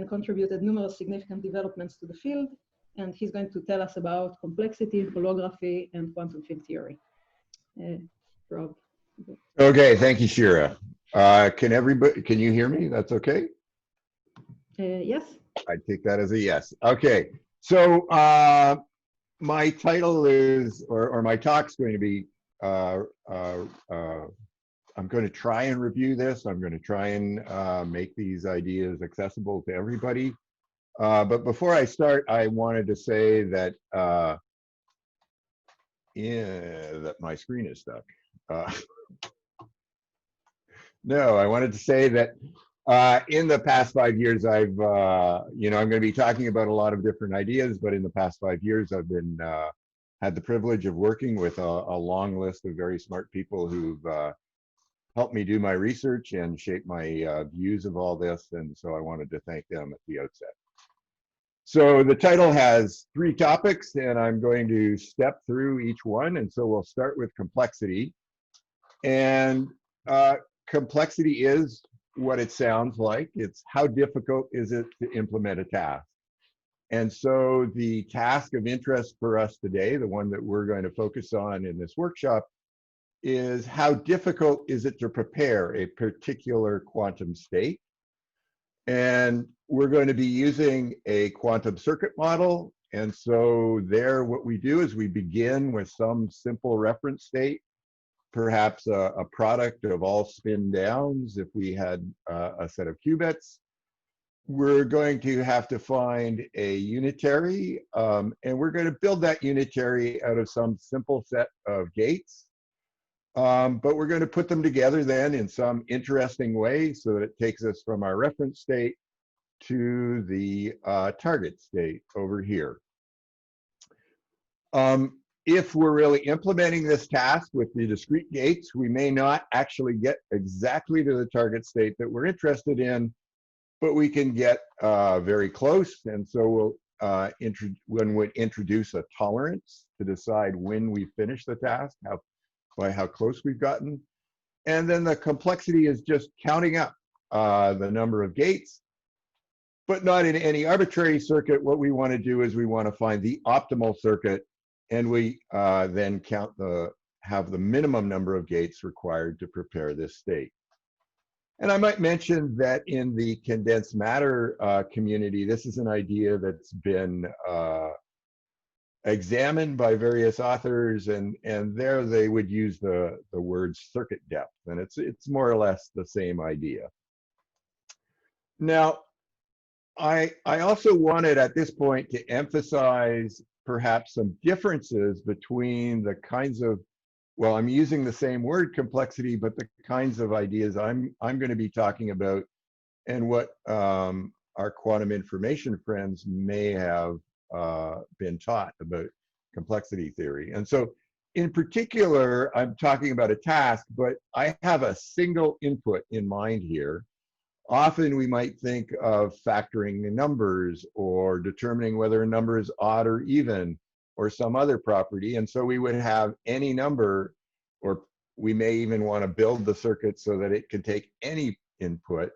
and contributed numerous significant developments to the field. And he's going to tell us about complexity, holography, and quantum field theory. Rob. Okay, thank you, Shira. Can you hear me? That's okay? Yes. I take that as a yes. Okay, so my title is, or my talk's going to be, I'm going to try and review this. I'm going to try and make these ideas accessible to everybody. But before I start, I wanted to say that that my screen is stuck. No, I wanted to say that in the past 5 years, I'm going to be talking about a lot of different ideas, but in the past 5 years, I've been had the privilege of working with a long list of very smart people who've helped me do my research and shape my views of all this. And so I wanted to thank them at the outset. So the title has 3 topics, and I'm going to step through each one. And so we'll start with complexity. And complexity is what it sounds like. It's how difficult is it to implement a task. And so the task of interest for us today, the one that we're going to focus on in this workshop, is how difficult is it to prepare a particular quantum state. And we're going to be using a quantum circuit model. And so there, what we do is we begin with some simple reference state, perhaps a product of all spin downs if we had a set of qubits. We're going to have to find a unitary, and we're going to build that unitary out of some simple set of gates. But we're going to put them together then in some interesting way so that it takes us from our reference state to the target state over here. If we're really implementing this task with the discrete gates, we may not actually get exactly to the target state that we're interested in, but we can get very close. And so we'll introduce a tolerance to decide when we finish the task, by how close we've gotten. And then the complexity is just counting up the number of gates, but not in any arbitrary circuit. What we want to do is we want to find the optimal circuit, and we then have the minimum number of gates required to prepare this state. And I might mention that in the condensed matter community, this is an idea that's been examined by various authors, and there they would use the word circuit depth, and it's more or less the same idea. Now, I also wanted at this point to emphasize perhaps some differences between the kinds of, well, I'm using the same word complexity, but the kinds of ideas I'm going to be talking about, and what our quantum information friends may have been taught about complexity theory. And so in particular, I'm talking about a task, but I have a single input in mind here. Often we might think of factoring the numbers or determining whether a number is odd or even or some other property. And so we would have any number, or we may even want to build the circuit so that it can take any input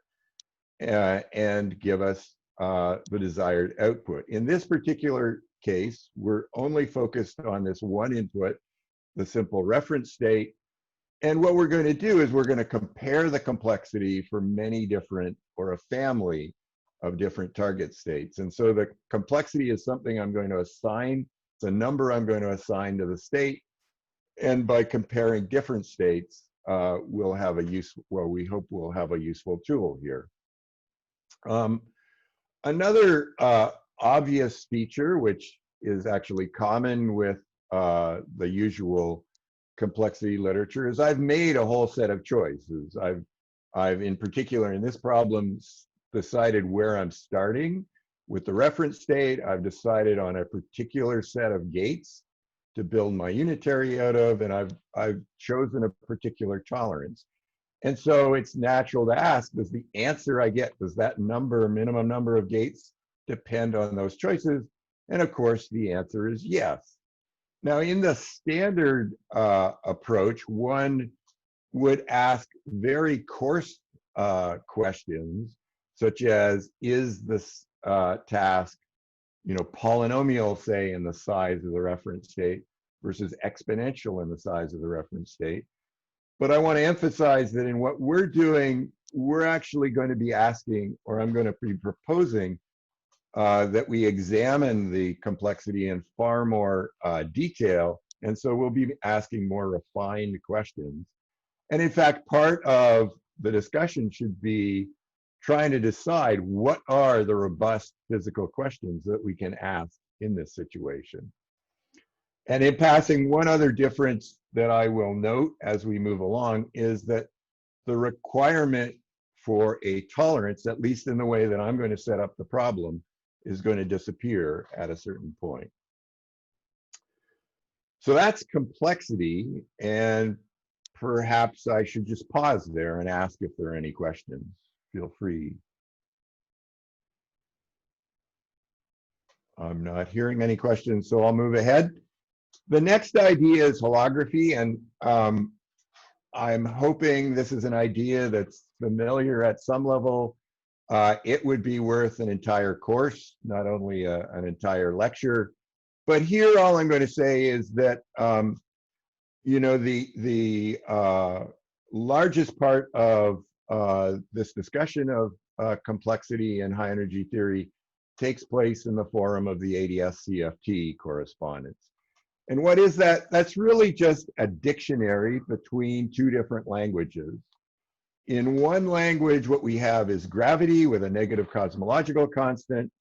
and give us the desired output. In this particular case, we're only focused on this one input, the simple reference state. And what we're going to do is we're going to compare the complexity for many different, or a family of different target states. And so the complexity is something I'm going to assign, it's a number I'm going to assign to the state. And by comparing different states, we'll have a we hope we'll have a useful tool here. Another obvious feature, which is actually common with the usual complexity literature, is I've made a whole set of choices. I've in particular in this problem decided where I'm starting with the reference state. I've decided on a particular set of gates to build my unitary out of, and I've chosen a particular tolerance. And so it's natural to ask, does the answer I get, does that minimum number of gates depend on those choices? And of course, the answer is yes. Now, in the standard approach, one would ask very coarse questions, such as, is this task, polynomial, say, in the size of the reference state versus exponential in the size of the reference state. But I want to emphasize that in what we're doing, we're actually going to be asking, or I'm going to be proposing, that we examine the complexity in far more detail. And so we'll be asking more refined questions. And in fact, part of the discussion should be trying to decide what are the robust physical questions that we can ask in this situation. And in passing, one other difference that I will note as we move along is that the requirement for a tolerance, at least in the way that I'm going to set up the problem, is going to disappear at a certain point. So that's complexity, and perhaps I should just pause there and ask if there are any questions. Feel free. I'm not hearing any questions, so I'll move ahead. The next idea is holography, and I'm hoping this is an idea that's familiar at some level. It would be worth an entire course, not only an entire lecture. But here, all I'm going to say is that the largest part of this discussion of complexity and high energy theory takes place in the forum of the ADS-CFT correspondence. And what is that? That's really just a dictionary between two different languages. In one language, what we have is gravity with a negative cosmological constant.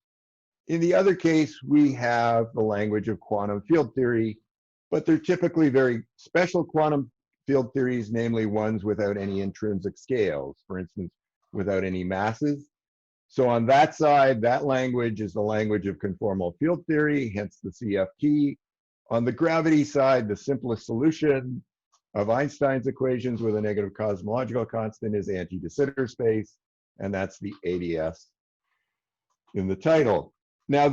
In the other case, we have the language of quantum field theory, but they're typically very special quantum field theories, namely ones without any intrinsic scales, for instance, without any masses. So on that side, that language is the language of conformal field theory, hence the CFT. On the gravity side, the simplest solution of Einstein's equations with a negative cosmological constant is anti-de Sitter space, and that's the ADS in the title. Now,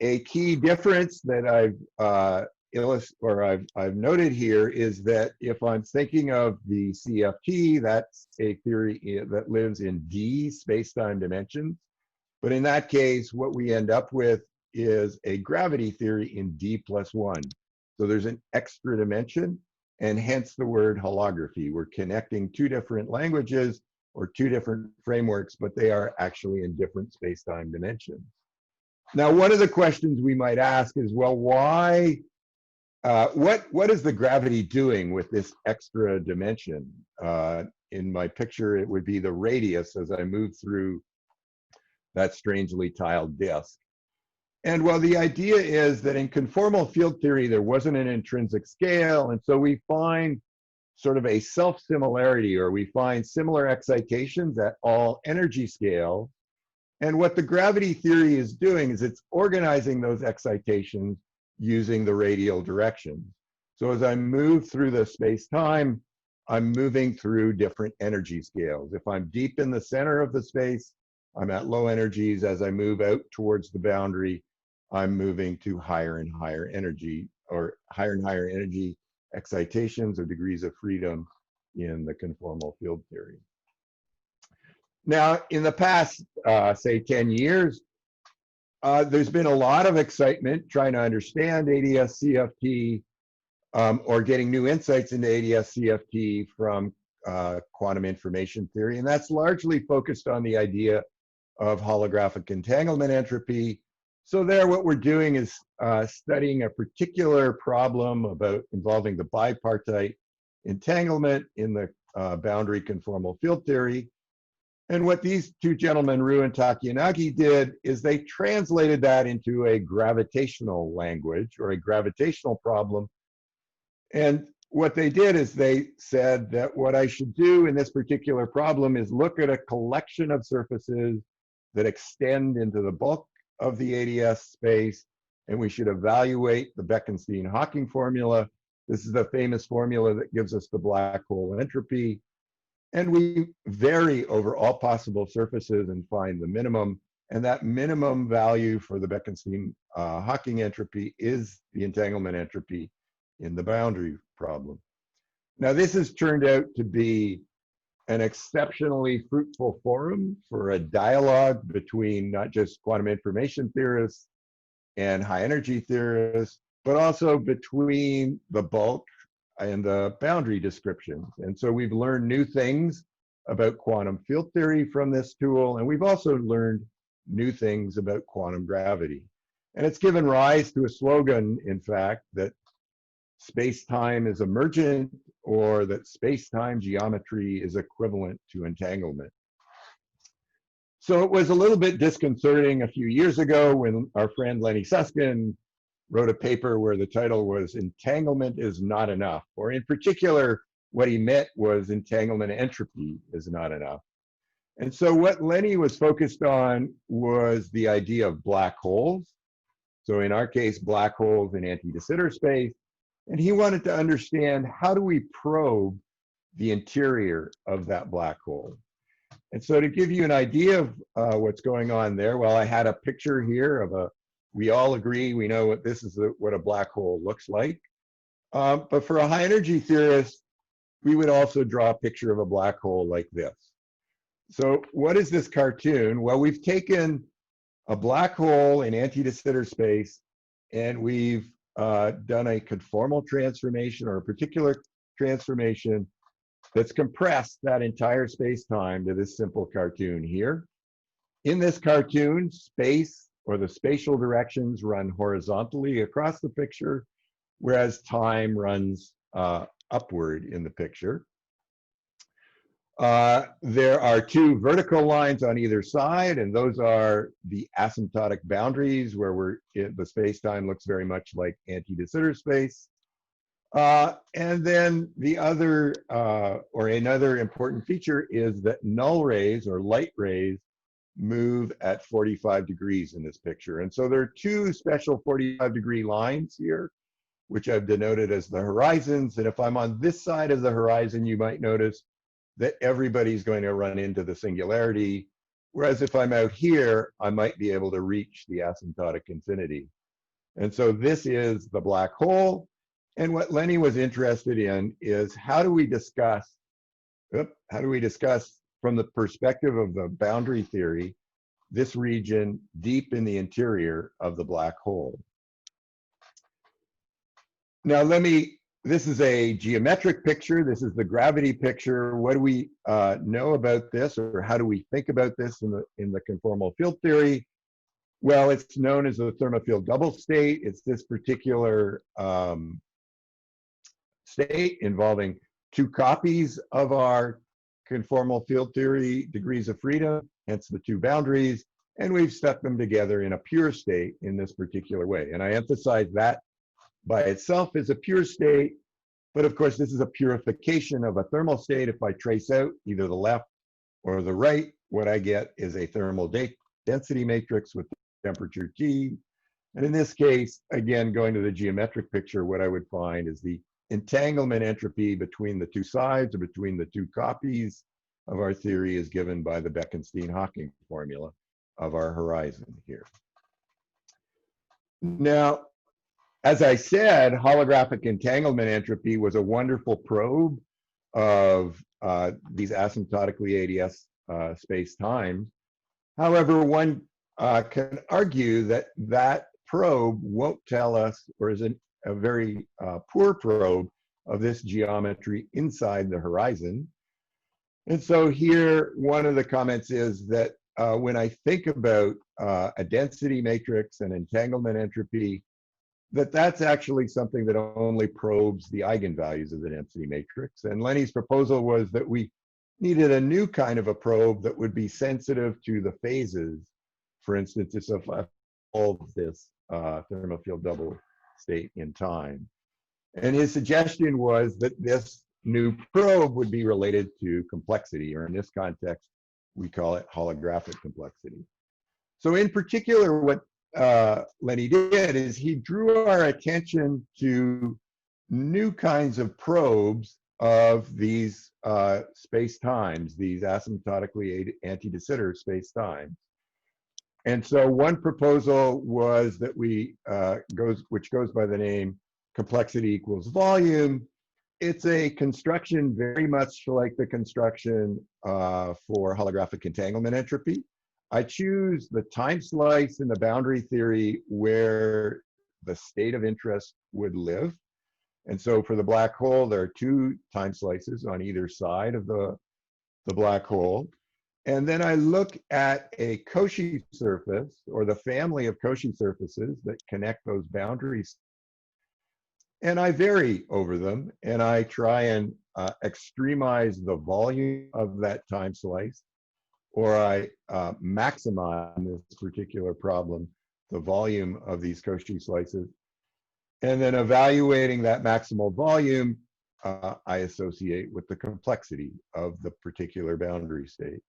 a key difference that I've noted here is that if I'm thinking of the CFT, that's a theory that lives in D space-time dimensions. But in that case, what we end up with is a gravity theory in D+1. So there's an extra dimension, and hence the word holography. We're connecting two different languages or two different frameworks, but they are actually in different space-time dimensions. Now, one of the questions we might ask is, well, why, what is the gravity doing with this extra dimension? In my picture, it would be the radius as I move through that strangely tiled disk. And well, the idea is that in conformal field theory, there wasn't an intrinsic scale. And so we find sort of a self-similarity, or we find similar excitations at all energy scales. And what the gravity theory is doing is it's organizing those excitations using the radial direction. So as I move through the space-time, I'm moving through different energy scales. If I'm deep in the center of the space, I'm at low energies. As I move out towards the boundary, I'm moving to higher and higher energy, or higher and higher energy excitations or degrees of freedom in the conformal field theory. Now, in the past, say 10 years, there's been a lot of excitement trying to understand ADS-CFT or getting new insights into ADS-CFT from quantum information theory. And that's largely focused on the idea of holographic entanglement entropy. So there, what we're doing is studying a particular problem involving the bipartite entanglement in the boundary conformal field theory. And what these two gentlemen, Ryu and Takiyanagi, did is they translated that into a gravitational language, or a gravitational problem. And what they did is they said that what I should do in this particular problem is look at a collection of surfaces that extend into the bulk of the ADS space, and we should evaluate the Bekenstein-Hawking formula. This is the famous formula that gives us the black hole entropy. And we vary over all possible surfaces and find the minimum. And that minimum value for the Bekenstein-Hawking entropy is the entanglement entropy in the boundary problem. Now, this has turned out to be an exceptionally fruitful forum for a dialogue between not just quantum information theorists and high energy theorists, but also between the bulk and the boundary descriptions. And so we've learned new things about quantum field theory from this tool, and we've also learned new things about quantum gravity. And it's given rise to a slogan, in fact, that space-time is emergent, or that space-time geometry is equivalent to entanglement. So it was a little bit disconcerting a few years ago when our friend Lenny Susskind wrote a paper where the title was "Entanglement is Not Enough," or in particular, what he meant was entanglement entropy is not enough. And so what Lenny was focused on was the idea of black holes. So in our case, black holes in anti-de Sitter space. And he wanted to understand, how do we probe the interior of that black hole? And so to give you an idea of what's going on there, well, I had a picture here of we all agree, we know what this is, what a black hole looks like. But for a high energy theorist, we would also draw a picture of a black hole like this. So what is this cartoon? Well, we've taken a black hole in anti-de Sitter space, and we've done a conformal transformation, or a particular transformation that's compressed that entire space-time to this simple cartoon here. In this cartoon, space, or the spatial directions, run horizontally across the picture, whereas time runs upward in the picture. There are two vertical lines on either side, and those are the asymptotic boundaries, where the space-time looks very much like anti-de Sitter space. And then the other, or another important feature, is that null rays, or light rays, move at 45 degrees in this picture. And so there are two special 45-degree lines here, which I've denoted as the horizons. And if I'm on this side of the horizon, you might notice that everybody's going to run into the singularity. Whereas if I'm out here, I might be able to reach the asymptotic infinity. And so this is the black hole. And what Lenny was interested in is, how do we discuss from the perspective of the boundary theory, this region deep in the interior of the black hole? Now this is a geometric picture. This is the gravity picture. What do we know about this, or how do we think about this in the conformal field theory? Well, it's known as the thermofield double state. It's this particular state involving two copies of our conformal field theory degrees of freedom, hence the two boundaries, and we've stuck them together in a pure state in this particular way. And I emphasize that by itself is a pure state, but of course this is a purification of a thermal state. If I trace out either the left or the right, what I get is a thermal density matrix with temperature T. And in this case, again, going to the geometric picture, what I would find is the entanglement entropy between the two sides, or between the two copies of our theory, is given by the Bekenstein-Hawking formula of our horizon here. Now, as I said, holographic entanglement entropy was a wonderful probe of these asymptotically ADS space-times. However, one can argue that that probe won't tell us, or is a very poor probe of this geometry inside the horizon. And so here, one of the comments is that when I think about a density matrix and entanglement entropy, that's actually something that only probes the eigenvalues of the density matrix. And Lenny's proposal was that we needed a new kind of a probe that would be sensitive to the phases. For instance, if I solve this thermofield double state in time. And his suggestion was that this new probe would be related to complexity, or in this context, we call it holographic complexity. So in particular, what Lenny did is he drew our attention to new kinds of probes of these space-times, these asymptotically anti-de Sitter space-times. And so one proposal was that which goes by the name complexity equals volume, it's a construction very much like the construction for holographic entanglement entropy. I choose the time slice in the boundary theory where the state of interest would live. And so for the black hole, there are two time slices on either side of the black hole. And then I look at a Cauchy surface, or the family of Cauchy surfaces that connect those boundaries, and I vary over them, and I try and extremize the volume of that time slice, or I maximize, in this particular problem, the volume of these Cauchy slices. And then evaluating that maximal volume, I associate with the complexity of the particular boundary state.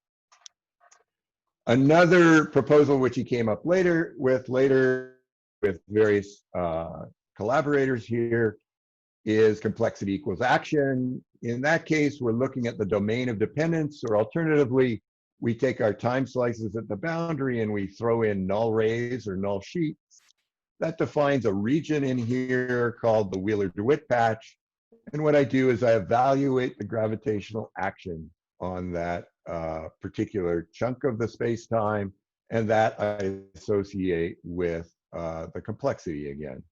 Another proposal which he came up later with various collaborators here is complexity equals action. In that case, we're looking at the domain of dependence, or alternatively, we take our time slices at the boundary and we throw in null rays or null sheets. That defines a region in here called the Wheeler-DeWitt patch. And what I do is I evaluate the gravitational action on that particular chunk of the space-time, and that I associate with the complexity again.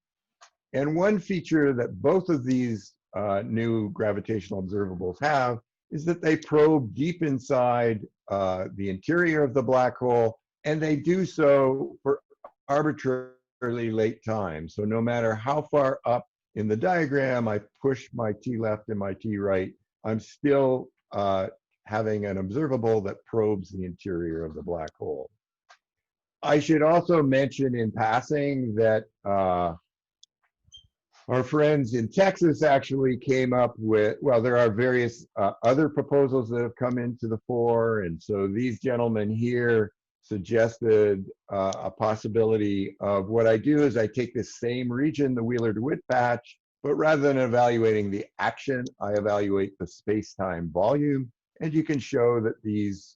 And one feature that both of these new gravitational observables have is that they probe deep inside the interior of the black hole, and they do so for arbitrarily late time. So no matter how far up in the diagram I push my T left and my T right, I'm still having an observable that probes the interior of the black hole. I should also mention in passing that our friends in Texas actually came up with, well, there are various other proposals that have come into the fore. And so these gentlemen here suggested a possibility of what I do is I take this same region, the Wheeler-DeWitt patch, but rather than evaluating the action, I evaluate the space-time volume. And you can show that these,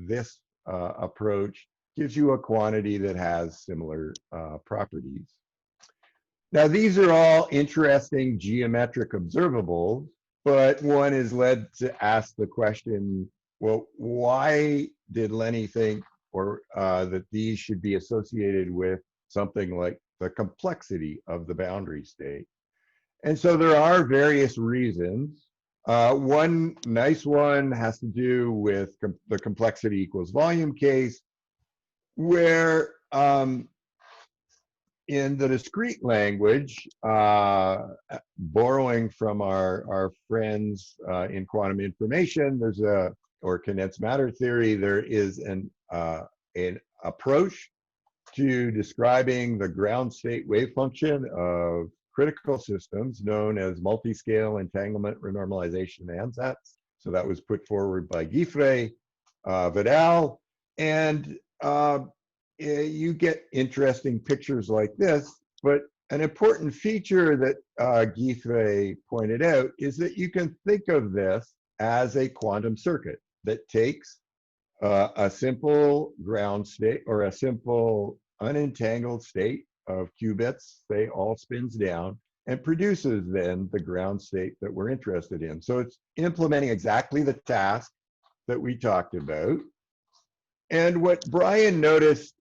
this approach gives you a quantity that has similar properties. Now, these are all interesting geometric observables, but one is led to ask the question, well, why did Lenny think that these should be associated with something like the complexity of the boundary state? And so there are various reasons. One nice one has to do with the complexity equals volume case, where in the discrete language, borrowing from our friends in quantum information, there's or condensed matter theory, there is an approach to describing the ground state wave function of critical systems known as multi-scale entanglement renormalization ansatz. So that was put forward by Guiffre, Vidal, and you get interesting pictures like this, but an important feature that Guiffre pointed out is that you can think of this as a quantum circuit that takes a simple ground state or a simple unentangled state of qubits, say all spins down, and produces then the ground state that we're interested in. So it's implementing exactly the task that we talked about. And what Brian noticed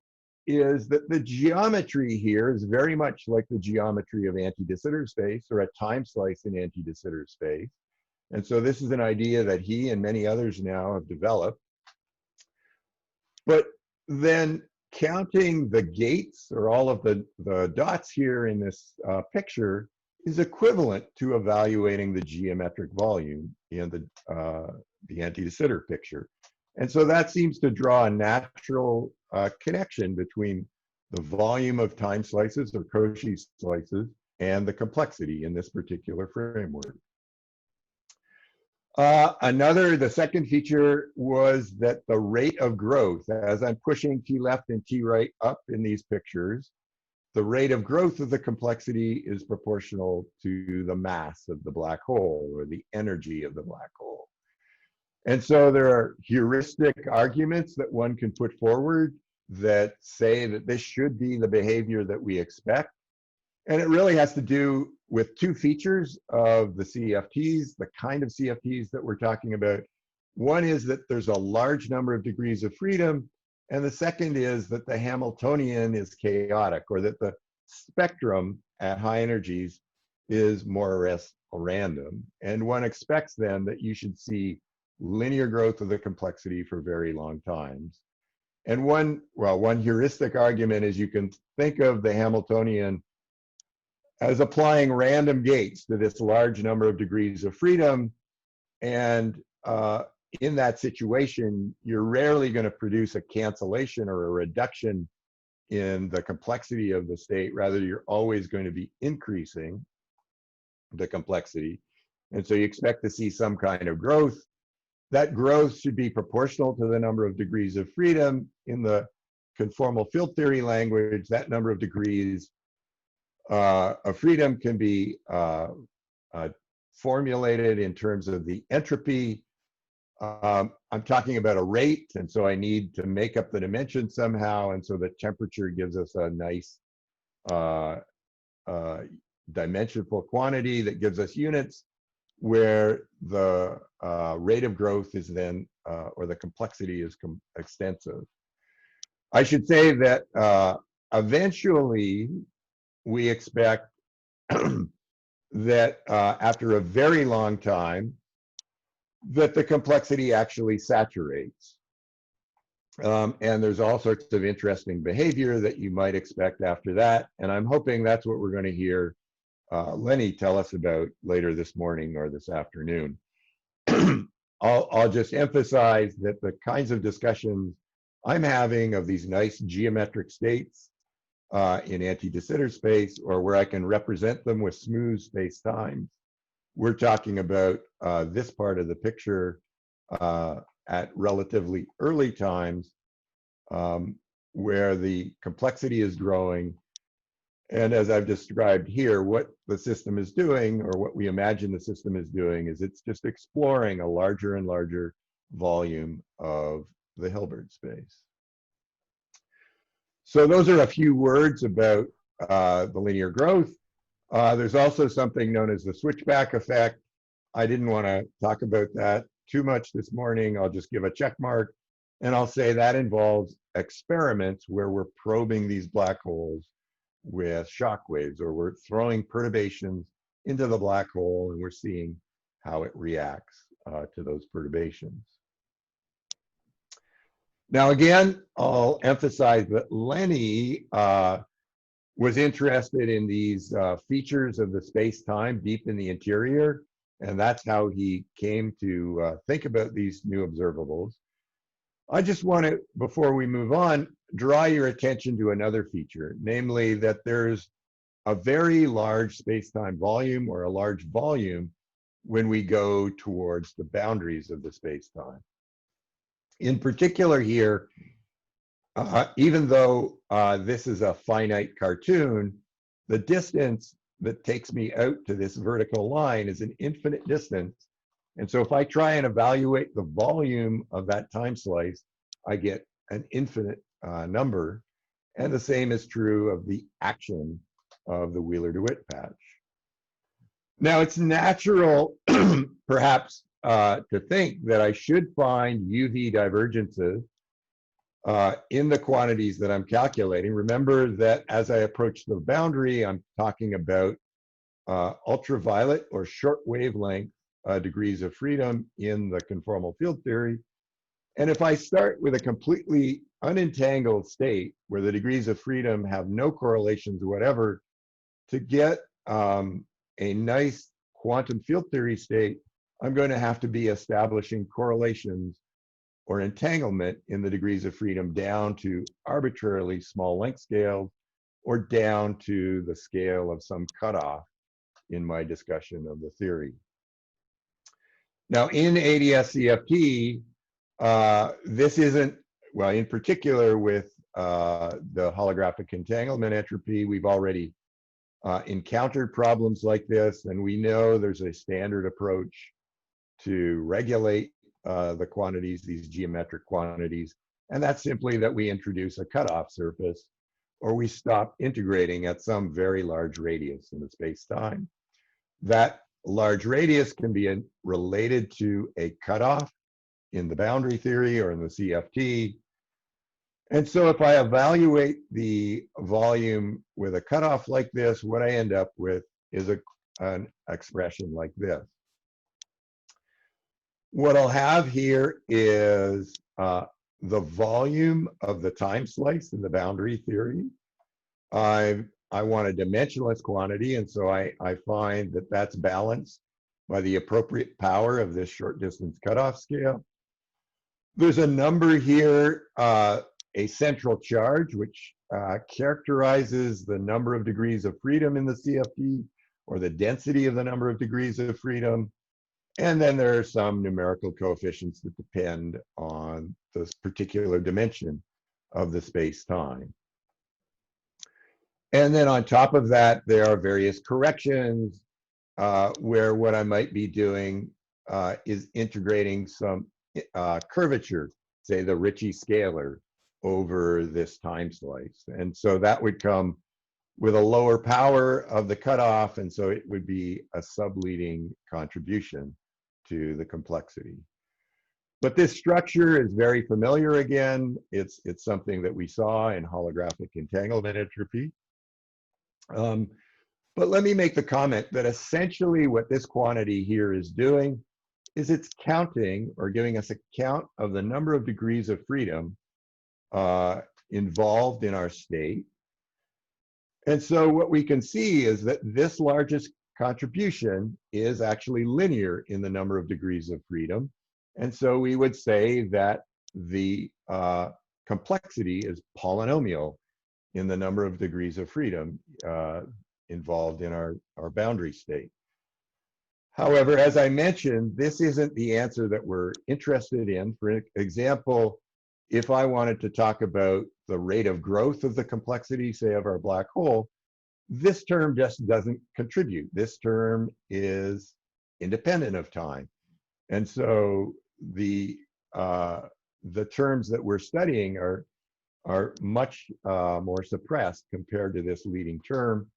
is that the geometry here is very much like the geometry of anti-de Sitter space, or a time slice in anti-de Sitter space. And so this is an idea that he and many others now have developed. But then counting the gates, or all of the dots here in this picture, is equivalent to evaluating the geometric volume in the anti-de Sitter picture. And so that seems to draw a natural connection between the volume of time slices or Cauchy slices and the complexity in this particular framework. The second feature was that the rate of growth, as I'm pushing T left and T right up in these pictures, the rate of growth of the complexity is proportional to the mass of the black hole, or the energy of the black hole. And so there are heuristic arguments that one can put forward that say that this should be the behavior that we expect. And it really has to do with two features of the CFTs, the kind of CFTs that we're talking about. One is that there's a large number of degrees of freedom, and the second is that the Hamiltonian is chaotic, or that the spectrum at high energies is more or less random. And one expects then that you should see linear growth of the complexity for very long times. And one heuristic argument is you can think of the Hamiltonian as applying random gates to this large number of degrees of freedom. And in that situation, you're rarely going to produce a cancellation or a reduction in the complexity of the state. Rather, you're always going to be increasing the complexity. And so you expect to see some kind of growth. That growth should be proportional to the number of degrees of freedom. In the conformal field theory language, that number of degrees of freedom can be formulated in terms of the entropy. I'm talking about a rate, and so I need to make up the dimension somehow, and so the temperature gives us a nice dimensional quantity that gives us units, where the rate of growth is then, or the complexity is extensive. I should say that eventually we expect that after a very long time, that the complexity actually saturates. And there's all sorts of interesting behavior that you might expect after that. And I'm hoping that's what we're going to hear Lenny tell us about later this morning or this afternoon. I'll just emphasize that the kinds of discussions I'm having of these nice geometric states in anti-de Sitter space, or where I can represent them with smooth space-times, we're talking about this part of the picture at relatively early times, where the complexity is growing. And as I've described here, what the system is doing, or what we imagine the system is doing, is it's just exploring a larger and larger volume of the Hilbert space. So those are a few words about the linear growth. There's also something known as the switchback effect. I didn't want to talk about that too much this morning. I'll just give a check mark, and I'll say that involves experiments where we're probing these black holes with shock waves, or we're throwing perturbations into the black hole and we're seeing how it reacts to those perturbations. Now, again, I'll emphasize that Lenny was interested in these features of the space-time deep in the interior, and that's how he came to think about these new observables. I just want to, before we move on, draw your attention to another feature, namely that there's a very large space-time volume, or a large volume, when we go towards the boundaries of the space-time. In particular here, even though this is a finite cartoon, the distance that takes me out to this vertical line is an infinite distance. And so if I try and evaluate the volume of that time slice, I get an infinite number. And the same is true of the action of the Wheeler-DeWitt patch. Now, it's natural, perhaps, to think that I should find UV divergences in the quantities that I'm calculating. Remember that as I approach the boundary, I'm talking about ultraviolet or short wavelength degrees of freedom in the conformal field theory. And if I start with a completely unentangled state where the degrees of freedom have no correlations whatever, to get a nice quantum field theory state, I'm going to have to be establishing correlations or entanglement in the degrees of freedom down to arbitrarily small length scales, or down to the scale of some cutoff in my discussion of the theory. Now, in ADS-CFT, this isn't, well, in particular with the holographic entanglement entropy, we've already encountered problems like this, and we know there's a standard approach to regulate the quantities, these geometric quantities, and that's simply that we introduce a cutoff surface or we stop integrating at some very large radius in the space-time. That large radius can be related to a cutoff in the boundary theory or in the CFT. And so if I evaluate the volume with a cutoff like this, what I end up with is an expression like this. What I'll have here is the volume of the time slice in the boundary theory. I want a dimensionless quantity, and so I find that that's balanced by the appropriate power of this short distance cutoff scale. There's a number here, a central charge, which characterizes the number of degrees of freedom in the CFT, or the density of the number of degrees of freedom. And then there are some numerical coefficients that depend on this particular dimension of the space-time. And then on top of that, there are various corrections where what I might be doing is integrating some curvature, say the Ricci scalar, over this time slice. And so that would come with a lower power of the cutoff, and so it would be a subleading contribution to the complexity. But this structure is very familiar again. It's something that we saw in holographic entanglement entropy. But let me make the comment that essentially what this quantity here is doing is it's counting, or giving us a count of the number of degrees of freedom involved in our state. And so what we can see is that this largest contribution is actually linear in the number of degrees of freedom. And so we would say that the complexity is polynomial in the number of degrees of freedom involved in our boundary state. However, as I mentioned, this isn't the answer that we're interested in. For example, if I wanted to talk about the rate of growth of the complexity, say, of our black hole, this term just doesn't contribute. This term is independent of time. And so the terms that we're studying are much more suppressed compared to this leading term.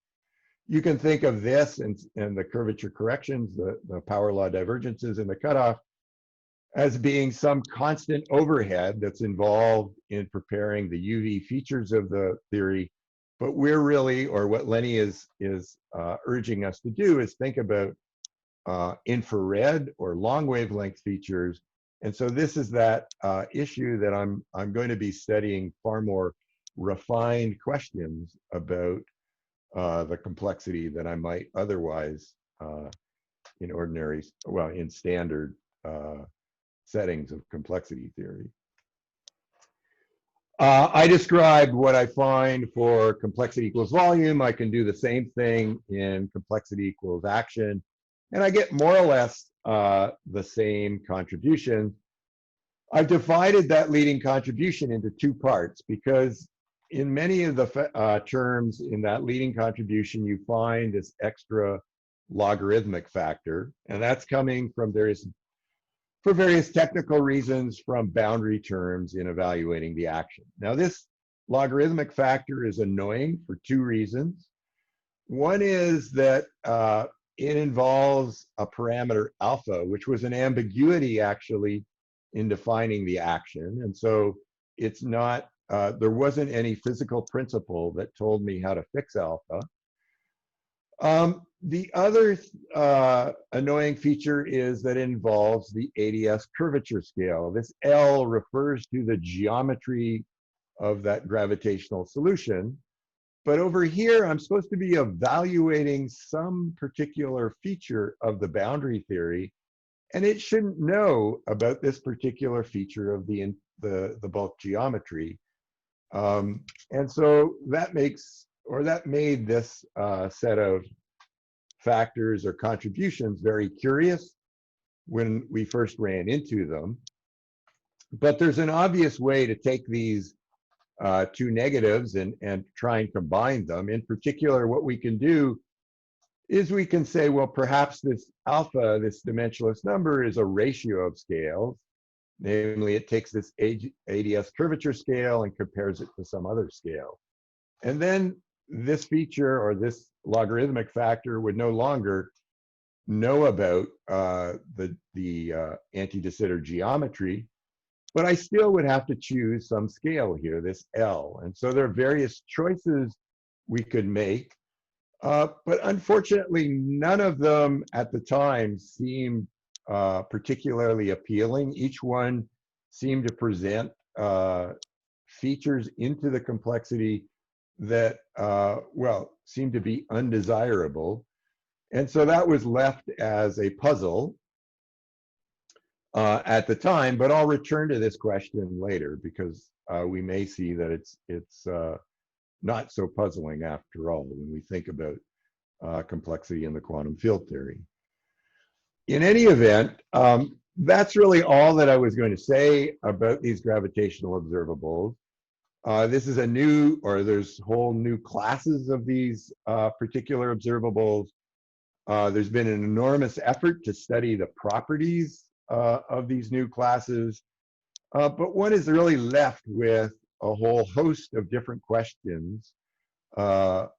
You can think of this and the curvature corrections, the power law divergences in the cutoff, as being some constant overhead that's involved in preparing the UV features of the theory. But we're really, or what Lenny is urging us to do, is think about infrared or long wavelength features. And so this is that issue that I'm going to be studying far more refined questions about the complexity that I might otherwise in ordinary, well, in standard settings of complexity theory. I described what I find for complexity equals volume. I can do the same thing in complexity equals action, and I get more or less the same contribution. I've divided that leading contribution into two parts because in many of the terms in that leading contribution, you find this extra logarithmic factor, and that's coming from for various technical reasons from boundary terms in evaluating the action. Now, this logarithmic factor is annoying for two reasons. One is that it involves a parameter alpha, which was an ambiguity actually in defining the action. And so it's not, there wasn't any physical principle that told me how to fix alpha. The other annoying feature is that it involves the ADS curvature scale. This L refers to the geometry of that gravitational solution. But over here, I'm supposed to be evaluating some particular feature of the boundary theory, and it shouldn't know about this particular feature of the bulk geometry. And so that made this set of factors or contributions very curious when we first ran into them. But there's an obvious way to take these two negatives and try and combine them. In particular, what we can do is we can say, well, perhaps this alpha, this dimensionless number, is a ratio of scales. Namely, it takes this ADS curvature scale and compares it to some other scale. And then this feature or this logarithmic factor would no longer know about the anti-de Sitter geometry, but I still would have to choose some scale here, this L. And so there are various choices we could make, but unfortunately, none of them at the time seemed particularly appealing. Each one seemed to present features into the complexity that, well, seemed to be undesirable. And so that was left as a puzzle at the time, but I'll return to this question later because we may see that it's not so puzzling after all when we think about complexity in the quantum field theory. In any event, that's really all that I was going to say about these gravitational observables. This is a new, or there's whole new classes of these particular observables. There's been an enormous effort to study the properties of these new classes, but one is really left with a whole host of different questions about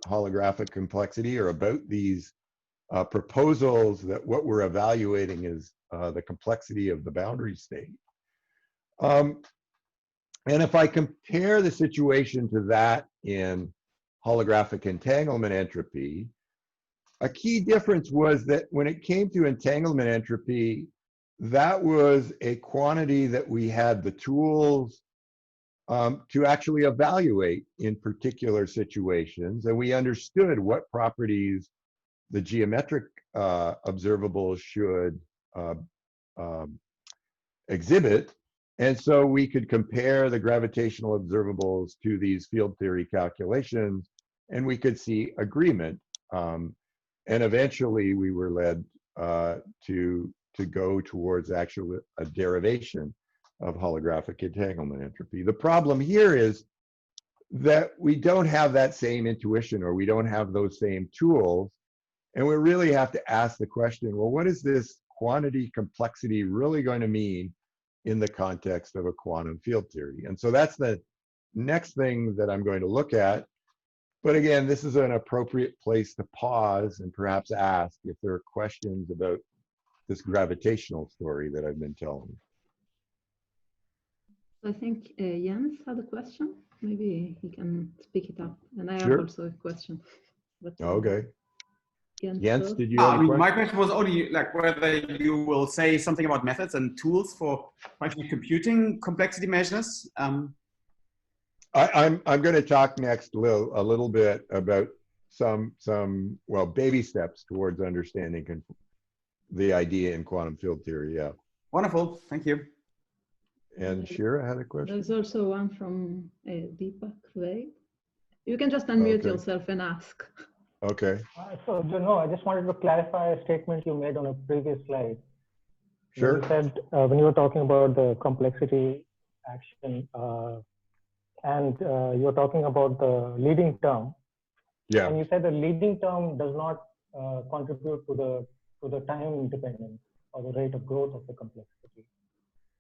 holographic complexity or about these proposals that what we're evaluating is the complexity of the boundary state. And if I compare the situation to that in holographic entanglement entropy, a key difference was that when it came to entanglement entropy, that was a quantity that we had the tools to actually evaluate in particular situations, and we understood what properties the geometric observables should exhibit. And so we could compare the gravitational observables to these field theory calculations, and we could see agreement. And eventually we were led to go towards actually a derivation of holographic entanglement entropy. The problem here is that we don't have that same intuition, or we don't have those same tools. And we really have to ask the question, well, what is this quantity complexity really going to mean in the context of a quantum field theory? And so that's the next thing that I'm going to look at. But again, this is an appropriate place to pause and perhaps ask if there are questions about this gravitational story that I've been telling. I think Jens had a question. Maybe he can speak it up. And I have Sure. also a question. But, Okay. Jens, first. did you have a question? My question was only like whether you will say something about methods and tools for actually computing complexity measures. I'm going to talk next a little bit about some well, baby steps towards understanding the idea in quantum field theory. Yeah. Wonderful. Thank you. And Shira had a question. There's also one from Deepak Ray. You can just unmute yourself and ask. Okay. So, no, I just wanted to clarify a statement you made on a previous slide. Sure. You said when you were talking about the complexity action, and you were talking about the leading term. Yeah. And you said the leading term does not contribute to the time independence or the rate of growth of the complexity.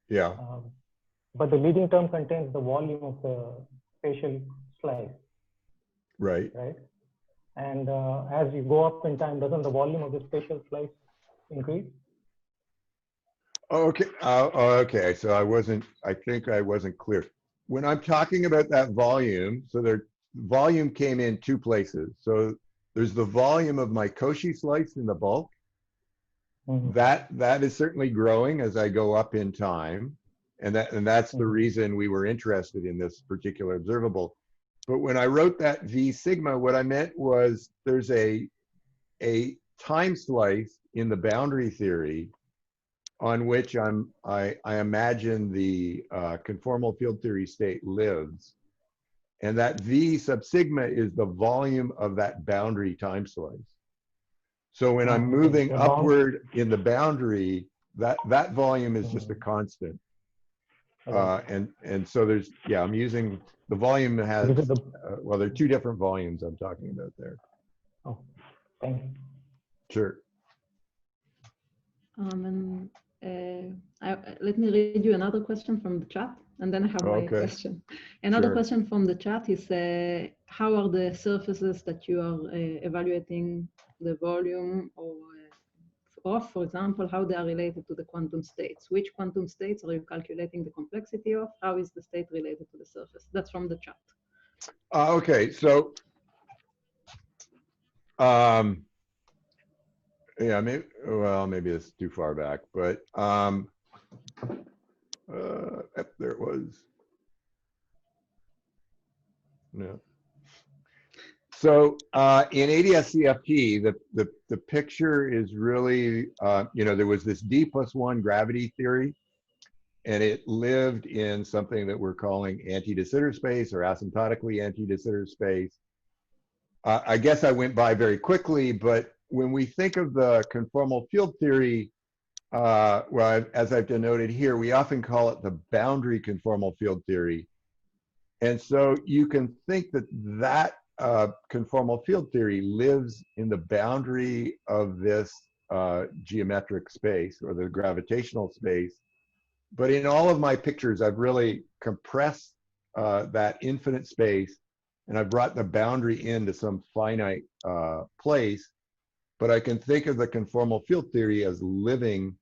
Yeah. But the leading term contains the volume of the spatial slice. Right. Right. And as you go up in time, doesn't the volume of the spatial slice increase? Okay. Okay. So I think I wasn't clear. When I'm talking about that volume, so volume came in two places. So there's the volume of my Cauchy slice in the bulk. Mm-hmm. That is certainly growing as I go up in time. And that's the reason we were interested in this particular observable. But when I wrote that V sigma, what I meant was there's a time slice in the boundary theory on which I imagine the conformal field theory state lives. And that V sub sigma is the volume of that boundary time slice. So when I'm moving upward in the boundary, that volume is just a constant. And so there's, yeah, I'm using, the volume has, well, there are two different volumes I'm talking about there. Oh, thank you. Sure. Let me read you another question from the chat. And then I have my question. Another question from the chat is, how are the surfaces that you are evaluating the volume of, for example, how they are related to the quantum states? Which quantum states are you calculating the complexity of? How is the state related to the surface? That's from the chat. Okay, so yeah, maybe, well, maybe it's too far back, but there it was. No. So in ADS-CFT, the picture is really, you know, there was this D+1 gravity theory, and it lived in something that we're calling anti-de Sitter space or asymptotically anti-de Sitter space. I guess I went by very quickly, but when we think of the conformal field theory, well, as I've denoted here, we often call it the boundary conformal field theory. And so you can think that that conformal field theory lives in the boundary of this geometric space or the gravitational space. But in all of my pictures, I've really compressed that infinite space, and I brought the boundary into some finite place. But I can think of the conformal field theory as living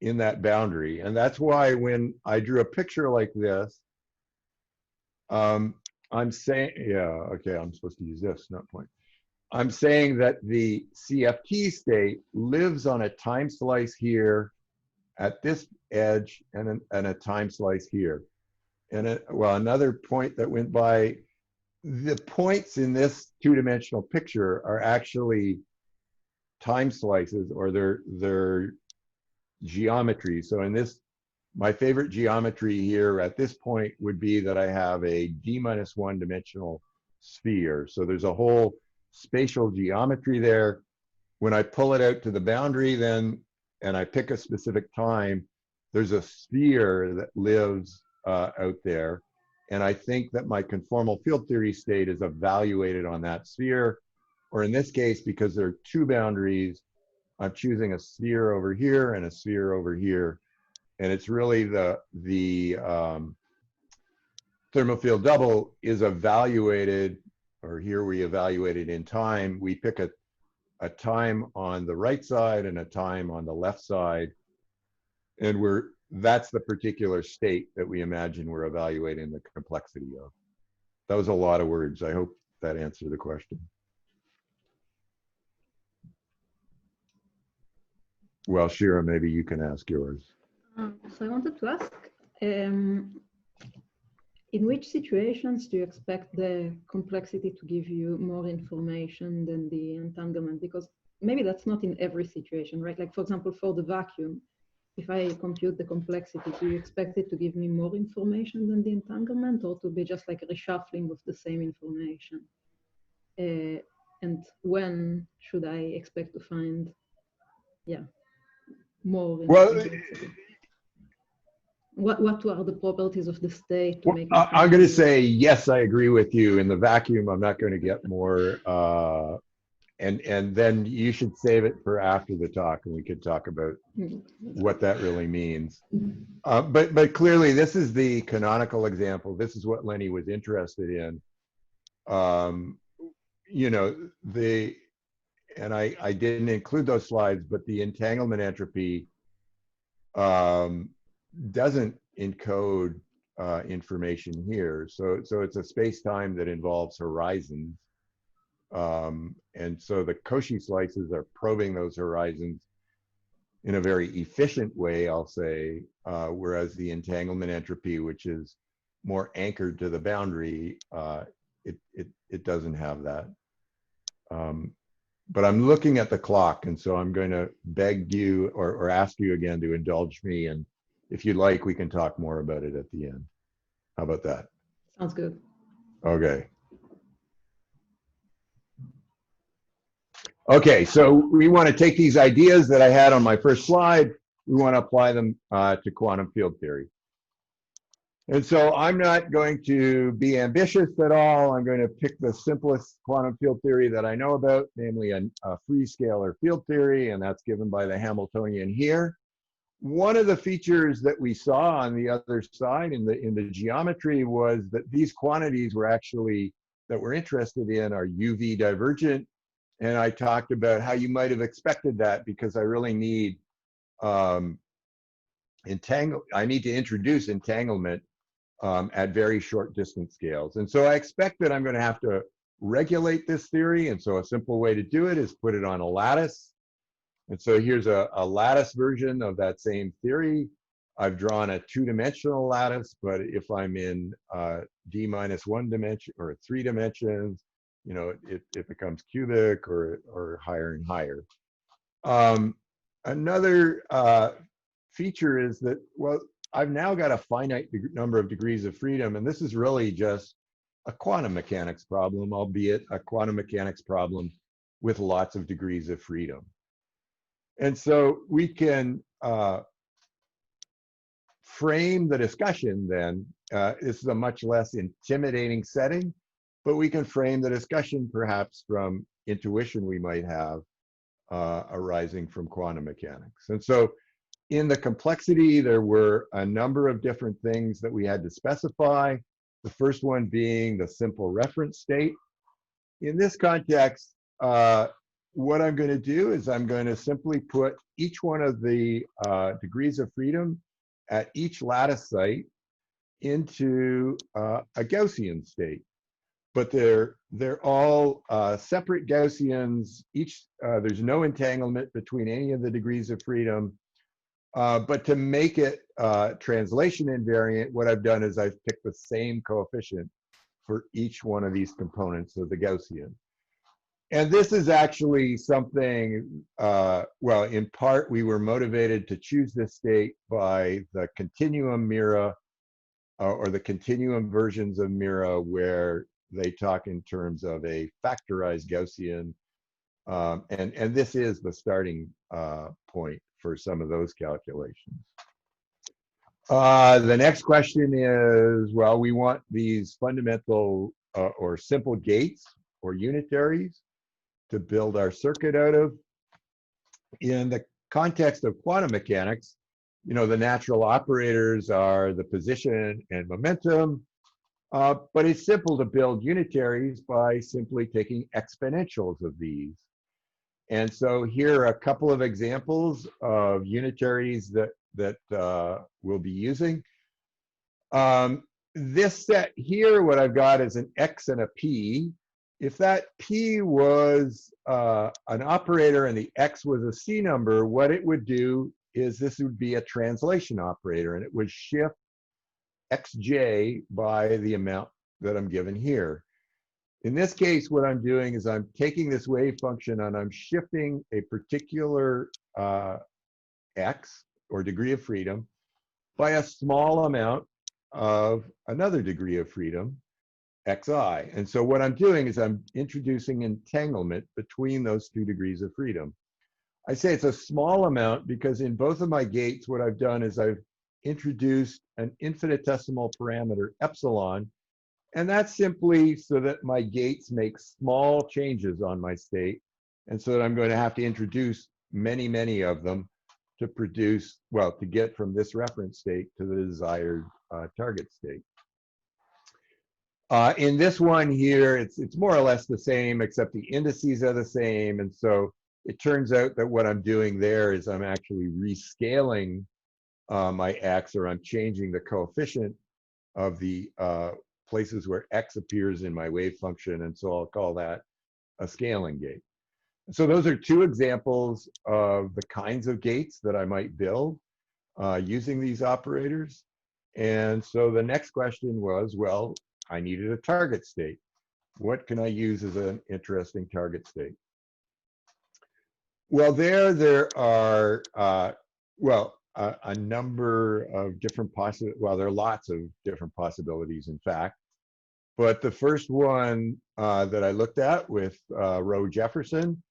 in that boundary. And that's why when I drew a picture like this, I'm saying, yeah, okay, I'm supposed to use this, not point. I'm saying that the CFT state lives on a time slice here at this edge and a time slice here. And well, another point that went by, the points in this two-dimensional picture are actually time slices, or they're geometry. So in this, my favorite geometry here at this point would be that I have a D-1 dimensional sphere. So there's a whole spatial geometry there. When I pull it out to the boundary then, and I pick a specific time, there's a sphere that lives out there. And I think that my conformal field theory state is evaluated on that sphere. Or in this case, because there are two boundaries, I'm choosing a sphere over here and a sphere over here. And it's really the thermal field double is evaluated, or here we evaluate it in time. We pick a time on the right side and a time on the left side. And that's the particular state that we imagine we're evaluating the complexity of. That was a lot of words. I hope that answered the question. Well, Shira, maybe you can ask yours. So I wanted to ask, in which situations do you expect the complexity to give you more information than the entanglement? Because maybe that's not in every situation, right? Like, for example, for the vacuum, if I compute the complexity, do you expect it to give me more information than the entanglement, or to be just like a reshuffling of the same information? And when should I expect to find, yeah, more information? Well, what are the properties of the state to make? I'm going to say, yes, I agree with you. In the vacuum, I'm not going to get more. And then you should save it for after the talk, and we could talk about what that really means. But clearly, this is the canonical example. This is what Lenny was interested in. You know, and I didn't include those slides, but the entanglement entropy doesn't encode information here. So it's a space-time that involves horizons. And so the Cauchy slices are probing those horizons in a very efficient way, I'll say, whereas the entanglement entropy, which is more anchored to the boundary, it doesn't have that. But I'm looking at the clock, and so I'm going to beg you or ask you again to indulge me, and if you'd like, we can talk more about it at the end. How about that? Sounds good. Okay. Okay, so we want to take these ideas that I had on my first slide, we want to apply them to quantum field theory. And so I'm not going to be ambitious at all. I'm going to pick the simplest quantum field theory that I know about, namely a free scalar field theory, and that's given by the Hamiltonian here. one of the features that we saw on the other side in the geometry was that these quantities were actually, that we're interested in, are UV divergent. And I talked about how you might have expected that, because I really need I need to introduce entanglement at very short distance scales. And so I expect that I'm going to have to regulate this theory. And so a simple way to do it is put it on a lattice. And so here's a lattice version of that same theory. I've drawn a two-dimensional lattice, but if I'm in d-1 dimension or 3 dimensions, you know, it becomes cubic or higher and higher. Another feature is that, well, I've now got a finite number of degrees of freedom, and this is really just a quantum mechanics problem, albeit a quantum mechanics problem with lots of degrees of freedom. And so we can frame the discussion then. This is a much less intimidating setting, but we can frame the discussion perhaps from intuition we might have arising from quantum mechanics. And so in the complexity, there were a number of different things that we had to specify. The first one being the simple reference state. In this context, what I'm going to do is I'm going to simply put each one of the degrees of freedom at each lattice site into a Gaussian state. But they're all separate Gaussians. There's no entanglement between any of the degrees of freedom. But to make it translation invariant, what I've done is I've picked the same coefficient for each one of these components of the Gaussian. And this is actually something, well, in part, we were motivated to choose this state by the continuum Mira, or the continuum versions of Mira, where they talk in terms of a factorized Gaussian. And this is the starting point for some of those calculations. The next question is, well, we want these fundamental or simple gates or unitaries to build our circuit out of. In the context of quantum mechanics, you know, the natural operators are the position and momentum, but it's simple to build unitaries by simply taking exponentials of these. And so here are a couple of examples of unitaries that we'll be using. This set here, what I've got is an X and a P. If that P was an operator and the X was a C number, what it would do is this would be a translation operator, and it would shift Xj by the amount that I'm given here. In this case, what I'm doing is I'm taking this wave function and I'm shifting a particular X, or degree of freedom, by a small amount of another degree of freedom, Xi. And so what I'm doing is I'm introducing entanglement between those two degrees of freedom. I say it's a small amount because in both of my gates, what I've done is I've introduced an infinitesimal parameter epsilon, and that's simply so that my gates make small changes on my state, and so that I'm going to have to introduce many, many of them to produce, well, to get from this reference state to the desired target state. In this one here, it's more or less the same, except the indices are the same. And so it turns out that what I'm doing there is I'm actually rescaling my X, or I'm changing the coefficient of the places where X appears in my wave function. And so I'll call that a scaling gate. So those are two examples of the kinds of gates that I might build using these operators. And so the next question was, well, I needed a target state. What can I use as an interesting target state? Well, there are, a number of different well, there are lots of different possibilities, in fact. But the first one that I looked at with Roe Jefferson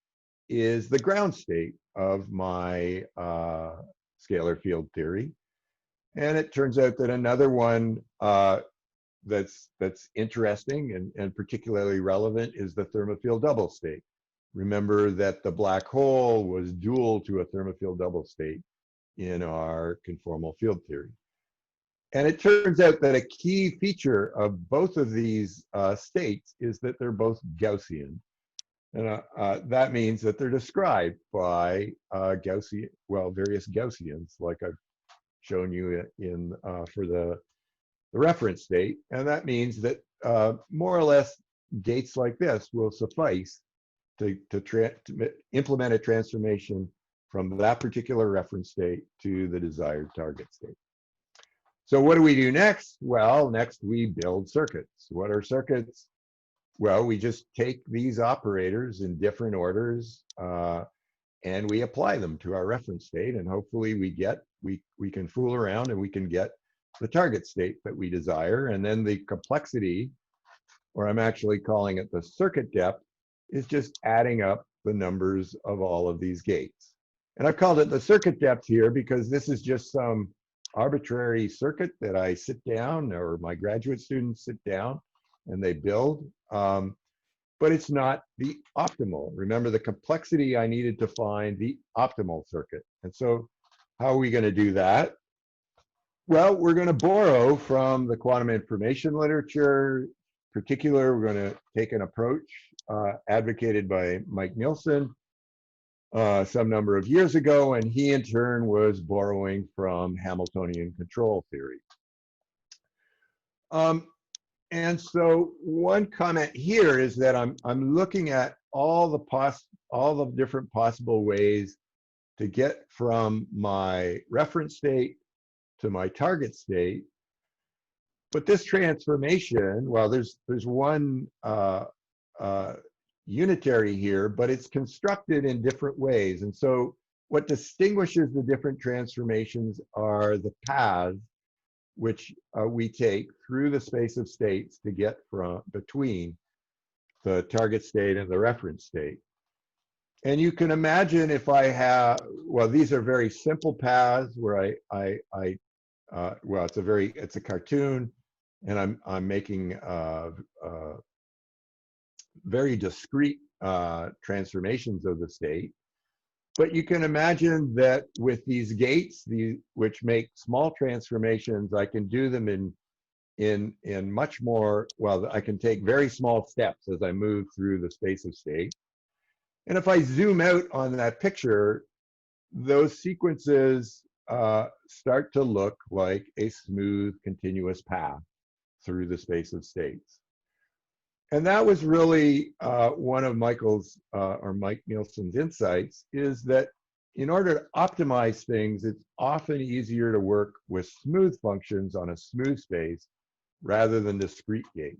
is the ground state of my scalar field theory. And it turns out that another one that's interesting and particularly relevant is the thermofield double state. Remember that the black hole was dual to a thermofield double state in our conformal field theory. And it turns out that a key feature of both of these states is that they're both Gaussian. And that means that they're described by Gaussian, well, various Gaussians, like I've shown you in for the reference state. And that means that more or less gates like this will suffice to implement a transformation from that particular reference state to the desired target state. So what do we do next? Well, next we build circuits. What are circuits? Well, we just take these operators in different orders and we apply them to our reference state, and hopefully we can fool around and we can get the target state that we desire. And then the complexity, or I'm actually calling it the circuit depth, is just adding up the numbers of all of these gates. And I've called it the circuit depth here because this is just some arbitrary circuit that I sit down, or my graduate students sit down and they build, but it's not the optimal. Remember, the complexity, I needed to find the optimal circuit. And so how are we going to do that? Well, we're going to borrow from the quantum information literature. In particular, we're going to take an approach advocated by Mike Nielsen some number of years ago, and he in turn was borrowing from Hamiltonian control theory. And so one comment here is that I'm looking at all the different possible ways to get from my reference state to my target state. But this transformation, well, there's one unitary here, but it's constructed in different ways. And so what distinguishes the different transformations are the paths which we take through the space of states to get from between the target state and the reference state. And you can imagine if I have, well, these are very simple paths where well, it's a cartoon, and I'm making very discrete transformations of the state. But you can imagine that with these gates, which make small transformations, I can do them in much more, well, I can take very small steps as I move through the space of state. And if I zoom out on that picture, those sequences start to look like a smooth, continuous path through the space of states. And that was really one of Mike Nielsen's insights, is that in order to optimize things, it's often easier to work with smooth functions on a smooth space rather than discrete gates.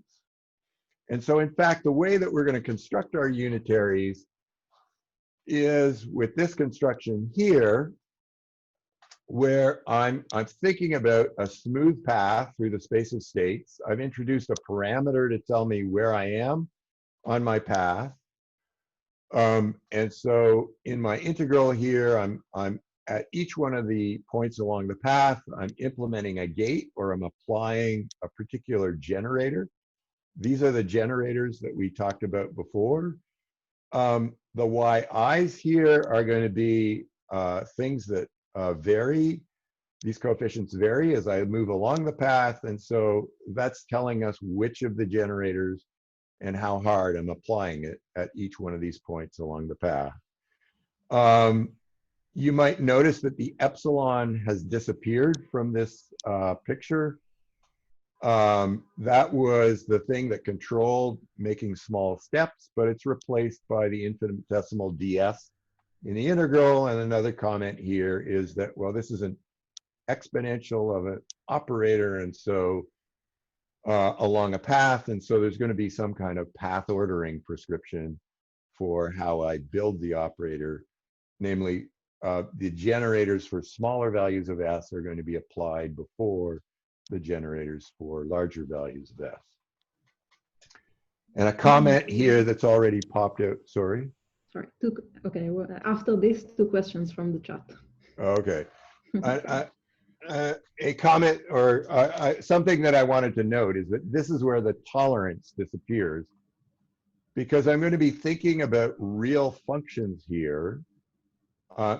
And so in fact, the way that we're going to construct our unitaries is with this construction here, where I'm thinking about a smooth path through the space of states. I've introduced a parameter to tell me where I am on my path. And so in my integral here, I'm at each one of the points along the path, I'm implementing a gate, or I'm applying a particular generator. These are the generators that we talked about before. The yi's here are going to be things that vary. These coefficients vary as I move along the path, and so that's telling us which of the generators and how hard I'm applying it at each one of these points along the path. You might notice that the epsilon has disappeared from this picture. That was the thing that controlled making small steps, but it's replaced by the infinitesimal ds in the integral. And another comment here is that, well, this is an exponential of an operator, and so along a path, and so there's going to be some kind of path ordering prescription for how I build the operator. Namely, the generators for smaller values of s are going to be applied before the generators for larger values of s. And a comment here that's already popped out, sorry. Sorry, okay, well, after this, 2 questions from the chat. Okay. A comment or something that I wanted to note is that this is where the tolerance disappears, because I'm going to be thinking about real functions here.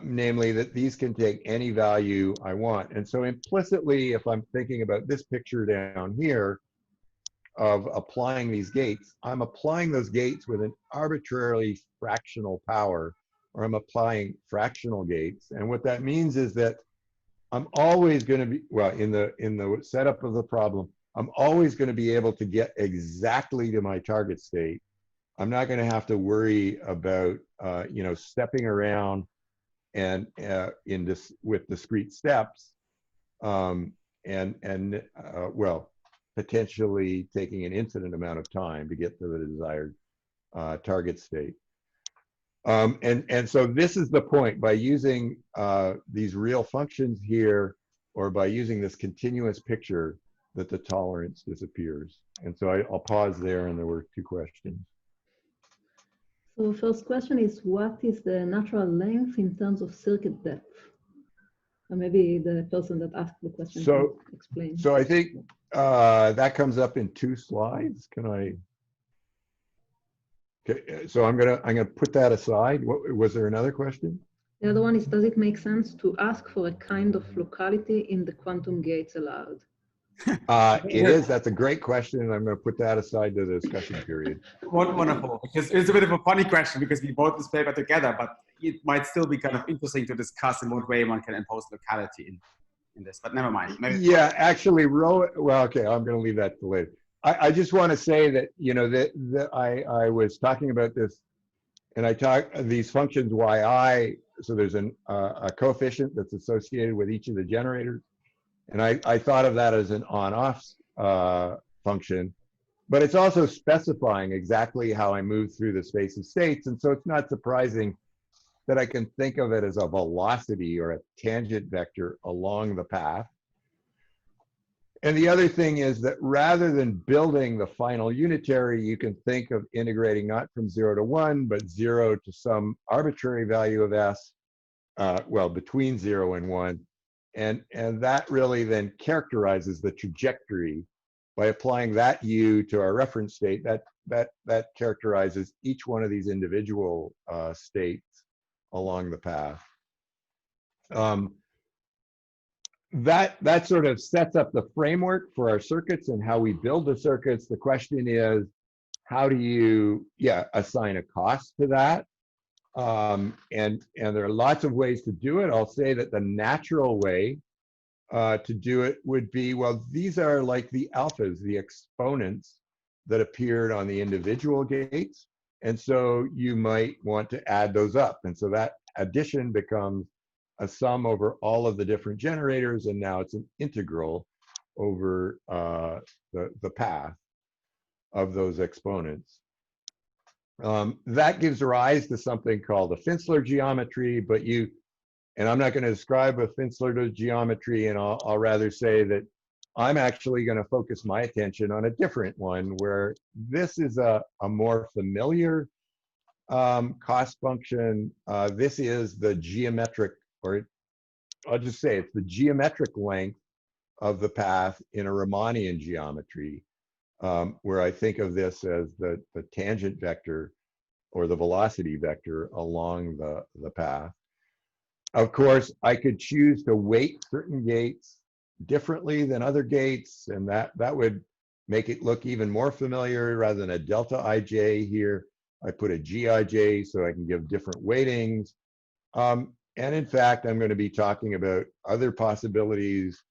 namely that these can take any value I want. And so implicitly, if I'm thinking about this picture down here of applying these gates, I'm applying those gates with an arbitrarily fractional power, or I'm applying fractional gates. And what that means is that I'm always going to be, well, in the setup of the problem, I'm always going to be able to get exactly to my target state. I'm not going to have to worry about, stepping around and with discrete steps, well, potentially taking an infinite amount of time to get to the desired target state. And so this is the point. By using these real functions here, or by using this continuous picture, that the tolerance disappears. And so I'll pause there, and there were 2 questions. So first question is, what is the natural length in terms of circuit depth? Or maybe the person that asked the question can explain. So I think that comes up in 2 slides. Can I? Okay, so I'm gonna put that aside. Was there another question? The other one is, does it make sense to ask for a kind of locality in the quantum gates allowed? It is. That's a great question, and I'm going to put that aside to the discussion period. Wonderful, because it's a bit of a funny question because we wrote this paper together, but it might still be kind of interesting to discuss in what way one can impose locality in this, but never mind. Maybe. Yeah, actually, well, okay, I'm going to leave that to later. I just want to say that, I was talking about this, and I talked these functions yi, so there's a coefficient that's associated with each of the generators. And I thought of that as an on-off function, but it's also specifying exactly how I move through the space of states. And so it's not surprising that I can think of it as a velocity or a tangent vector along the path. And the other thing is that rather than building the final unitary, you can think of integrating not from 0 to 1, but 0 to some arbitrary value of s, well, between 0 and 1. And that really then characterizes the trajectory. By applying that u to our reference state, that characterizes each one of these individual states along the path. That sort of sets up the framework for our circuits and how we build the circuits. The question is, how do you assign a cost to that? And there are lots of ways to do it. I'll say that the natural way to do it would be, well, these are like the alphas, the exponents that appeared on the individual gates. And so you might want to add those up. And so that addition becomes a sum over all of the different generators. And now it's an integral over the path of those exponents. That gives rise to something called a Finsler geometry, and I'm not going to describe a Finsler geometry, and I'll rather say that I'm actually going to focus my attention on a different one, where this is a more familiar cost function. This is the geometric, or I'll just say it's the geometric length of the path in a Riemannian geometry. Where I think of this as the tangent vector or the velocity vector along the path. Of course, I could choose to weight certain gates differently than other gates, and that would make it look even more familiar. Rather than a delta ij here, I put a gij so I can give different weightings. And in fact, I'm going to be talking about other possibilities.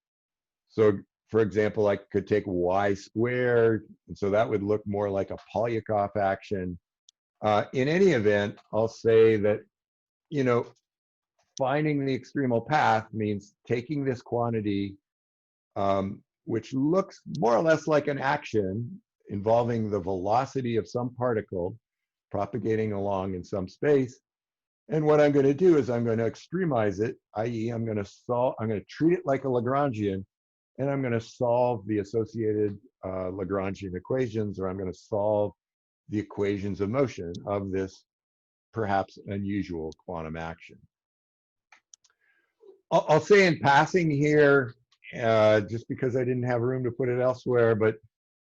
So for example, I could take y squared, and so that would look more like a Polyakov action. In any event, I'll say that, finding the extremal path means taking this quantity, which looks more or less like an action involving the velocity of some particle propagating along in some space. And what I'm going to do is I'm going to extremize it, i.e. I'm going to treat it like a Lagrangian, and I'm going to solve the associated Lagrangian equations, or I'm going to solve the equations of motion of this perhaps unusual quantum action. I'll say in passing here, just because I didn't have room to put it elsewhere, but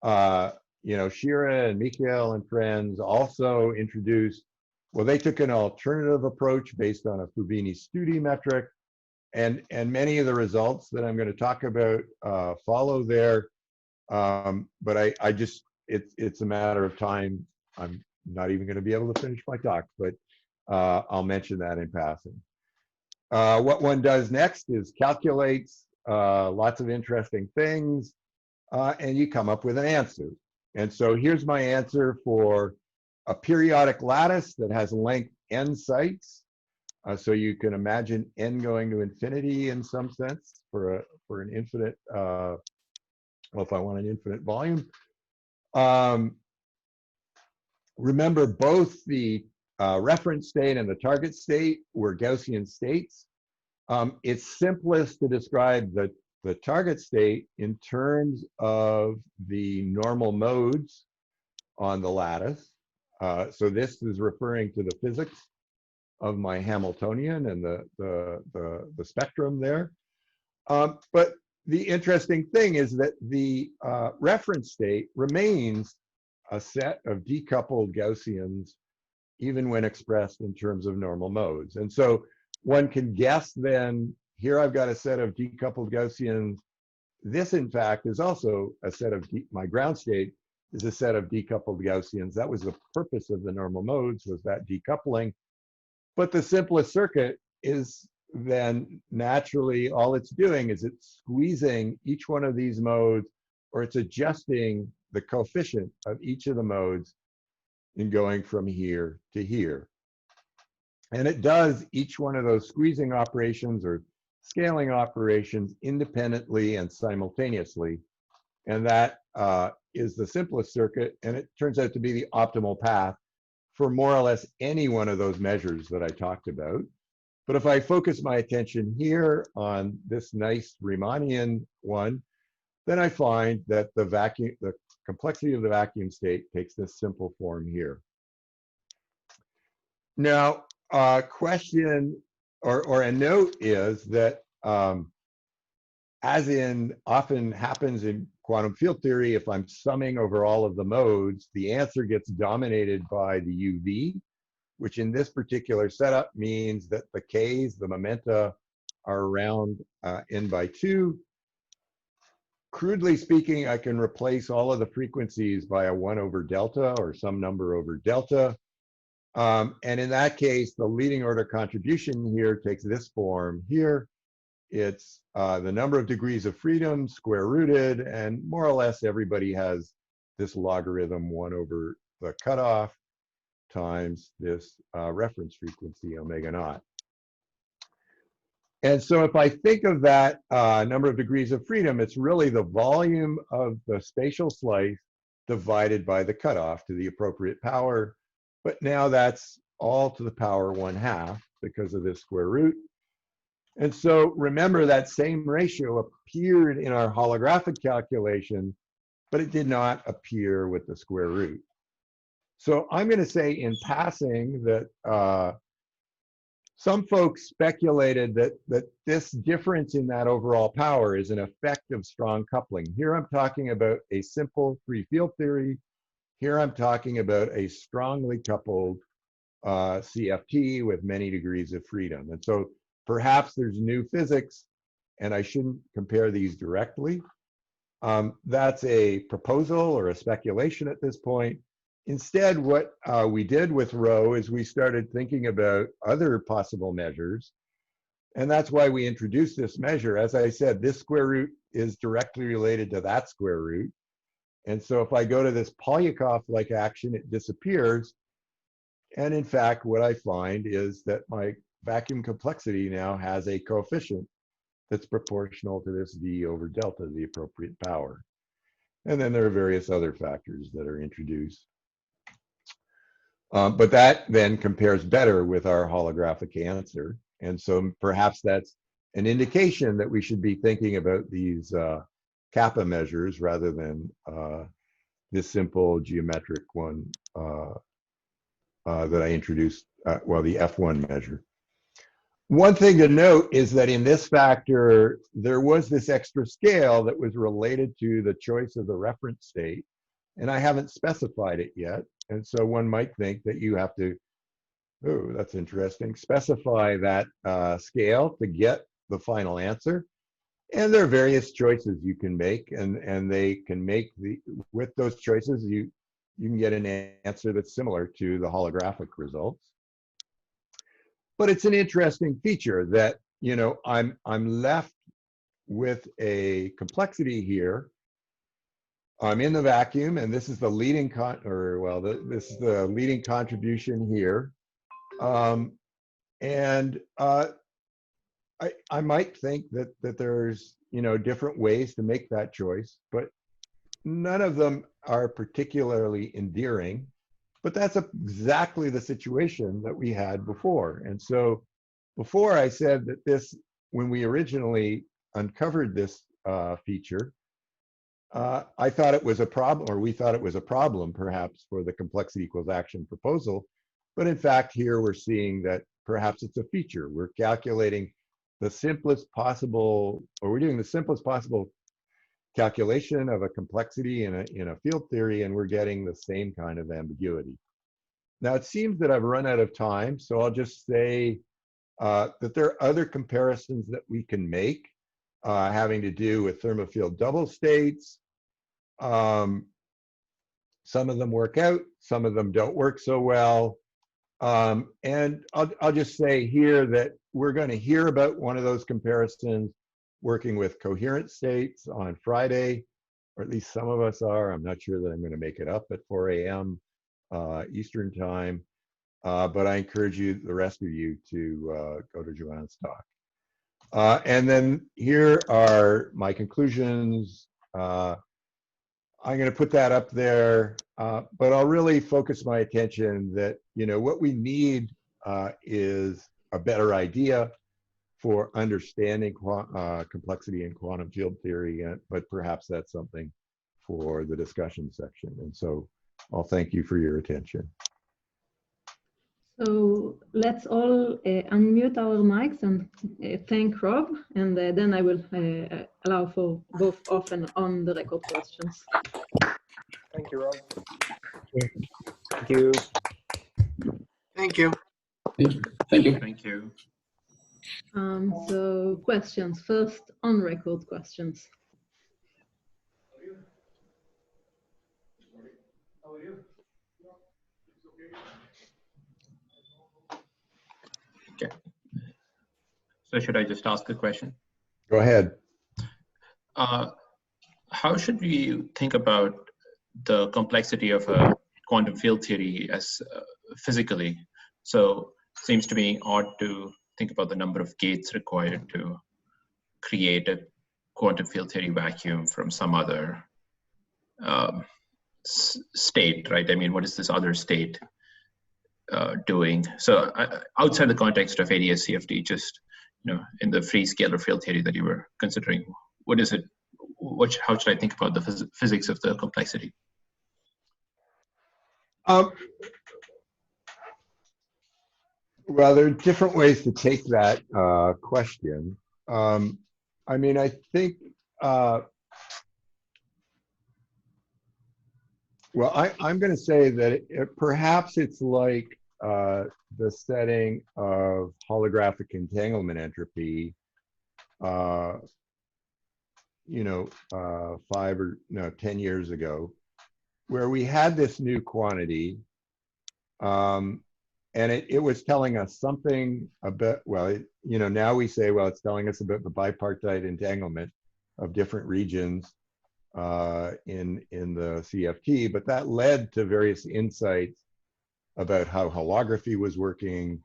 Shira and Mikhail and friends also introduced Well, they took an alternative approach based on a Fubini-Studi metric, and many of the results that I'm going to talk about follow there. But I just, it's a matter of time. I'm not even going to be able to finish my talk, but I'll mention that in passing. What one does next is calculates lots of interesting things, and you come up with an answer. And so here's my answer for a periodic lattice that has length n sites. So you can imagine n going to infinity in some sense for an infinite, well, if I want an infinite volume. Remember, both the reference state and the target state were Gaussian states. It's simplest to describe the target state in terms of the normal modes on the lattice. So this is referring to the physics of my Hamiltonian and the spectrum there. But the interesting thing is that the reference state remains a set of decoupled Gaussians, even when expressed in terms of normal modes. And so one can guess then, here I've got a set of decoupled Gaussians. This, in fact, is also a set of, my ground state is a set of decoupled Gaussians. That was the purpose of the normal modes, was that decoupling. But the simplest circuit is then naturally, all it's doing is it's squeezing each one of these modes, or it's adjusting the coefficient of each of the modes in going from here to here. And it does each one of those squeezing operations or scaling operations independently and simultaneously. And that is the simplest circuit, and it turns out to be the optimal path for more or less any one of those measures that I talked about. But if I focus my attention here on this nice Riemannian one, then I find that the complexity of the vacuum state takes this simple form here. Now, a question or a note is that, as in often happens in quantum field theory, if I'm summing over all of the modes, the answer gets dominated by the UV, which in this particular setup means that the Ks, the momenta, are around n by 2. Crudely speaking, I can replace all of the frequencies by a 1 over delta or some number over delta. And in that case, the leading order contribution here takes this form here. It's the number of degrees of freedom square rooted, and more or less everybody has this logarithm 1 over the cutoff times this reference frequency omega naught. And so if I think of that number of degrees of freedom, it's really the volume of the spatial slice divided by the cutoff to the appropriate power. But now that's all to the power 1/2 because of this square root. And so remember, that same ratio appeared in our holographic calculation, but it did not appear with the square root. So I'm going to say in passing that some folks speculated that this difference in that overall power is an effect of strong coupling. Here I'm talking about a simple free field theory. Here I'm talking about a strongly coupled CFT with many degrees of freedom. And so perhaps there's new physics, and I shouldn't compare these directly. That's a proposal or a speculation at this point. Instead, what we did with rho is we started thinking about other possible measures. And that's why we introduced this measure. As I said, this square root is directly related to that square root. And so if I go to this Polyakov-like action, it disappears. And in fact, what I find is that my vacuum complexity now has a coefficient that's proportional to this V over delta, the appropriate power. And then there are various other factors that are introduced. But that then compares better with our holographic answer. And so perhaps that's an indication that we should be thinking about these kappa measures rather than this simple geometric one that I introduced, well, the F1 measure. One thing to note is that in this factor, there was this extra scale that was related to the choice of the reference state, and I haven't specified it yet. And so one might think that you have to Oh, that's interesting. Specify that scale to get the final answer. And there are various choices you can make, and they can make with those choices, you can get an answer that's similar to the holographic results. But it's an interesting feature that, you know, I'm left with a complexity here. I'm in the vacuum, and this is the leading this is the leading contribution here. I might think that there's, you know, different ways to make that choice, but none of them are particularly endearing. But that's exactly the situation that we had before. And so before I said that this, when we originally uncovered this feature, I thought it was a problem, or we thought it was a problem perhaps for the complexity equals action proposal. But in fact, here we're seeing that perhaps it's a feature. We're calculating the simplest possible, or we're doing the simplest possible calculation of a complexity in a field theory, and we're getting the same kind of ambiguity. Now, it seems that I've run out of time, so I'll just say that there are other comparisons that we can make having to do with thermofield double states. Some of them work out, some of them don't work so well. And I'll just say here that we're going to hear about one of those comparisons working with coherent states on Friday, or at least some of us are. I'm not sure that I'm going to make it up at 4 a.m. Eastern time, but I encourage you, the rest of you, to go to Joanne's talk. And then here are my conclusions. I'm going to put that up there, but I'll really focus my attention that, you know, what we need is a better idea for understanding complexity in quantum field theory, but perhaps that's something for the discussion section. And so I'll thank you for your attention. So let's all unmute our mics and thank Rob, and then I will allow for both off and on the record questions. Thank you, Rob. Thank you. Thank you. Thank you. Thank you. Thank you. So questions, first on record questions. How are you? Okay. So should I just ask a question? Go ahead. How should we think about the complexity of a quantum field theory as physically? So it seems to me odd to think about the number of gates required to create a quantum field theory vacuum from some other state, right? I mean, what is this other state doing? So outside the context of ADS-CFT, just, you know, in the free scalar field theory that you were considering, what is it? How should I think about the physics of the complexity? Well, there are different ways to take that question. I mean, I think, well, I'm going to say that perhaps it's like the setting of holographic entanglement entropy, you know, 10 years ago, where we had this new quantity, and it was telling us something about, well, you know, now we say, well, it's telling us about the bipartite entanglement of different regions in the CFT, but that led to various insights about how holography was working,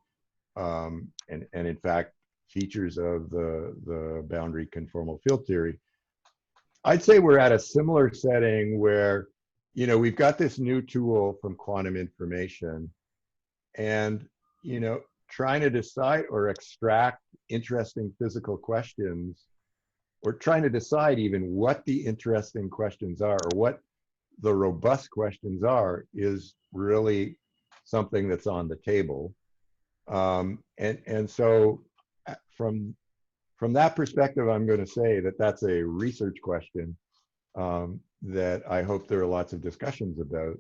and in fact, features of the boundary conformal field theory. I'd say we're at a similar setting where, you know, we've got this new tool from quantum information, and, you know, trying to decide or extract interesting physical questions, or trying to decide even what the interesting questions are, or what the robust questions are, is really something that's on the table. And so from that perspective, I'm going to say that that's a research question that I hope there are lots of discussions about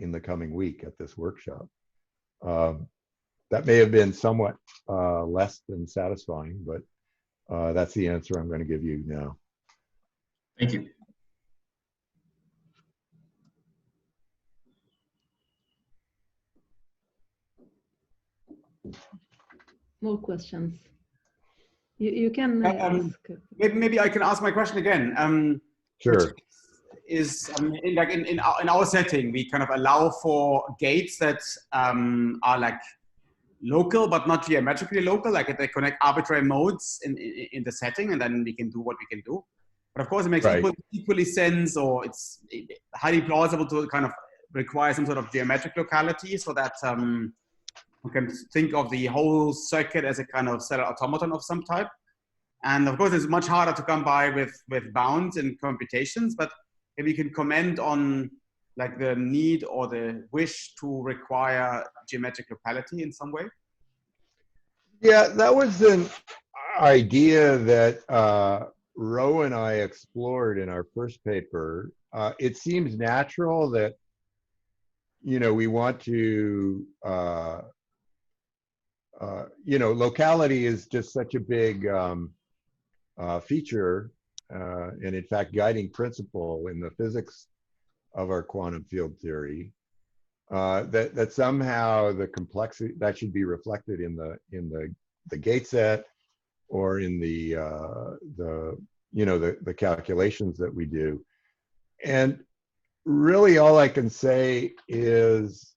in the coming week at this workshop. that may have been somewhat less than satisfying, but that's the answer I'm going to give you now. Thank you. More questions? You can ask. Maybe I can ask my question again. Sure. In our setting, we kind of allow for gates that are like local but not geometrically local, like they connect arbitrary modes in the setting, and then we can do what we can do. But of course, it makes Right. equally sense, or it's highly plausible to kind of require some sort of geometric locality, so that we can think of the whole circuit as a kind of stellar automaton of some type. And of course, it's much harder to come by with bounds and computations, but if you can comment on like the need or the wish to require geometric locality in some way. Yeah, that was an idea that Ro and I explored in our first paper. It seems natural that, you know, we want to, you know, locality is just such a big feature, and in fact, guiding principle in the physics of our quantum field theory, that somehow the complexity that should be reflected in the gate set or in the you know, the calculations that we do. And really all I can say is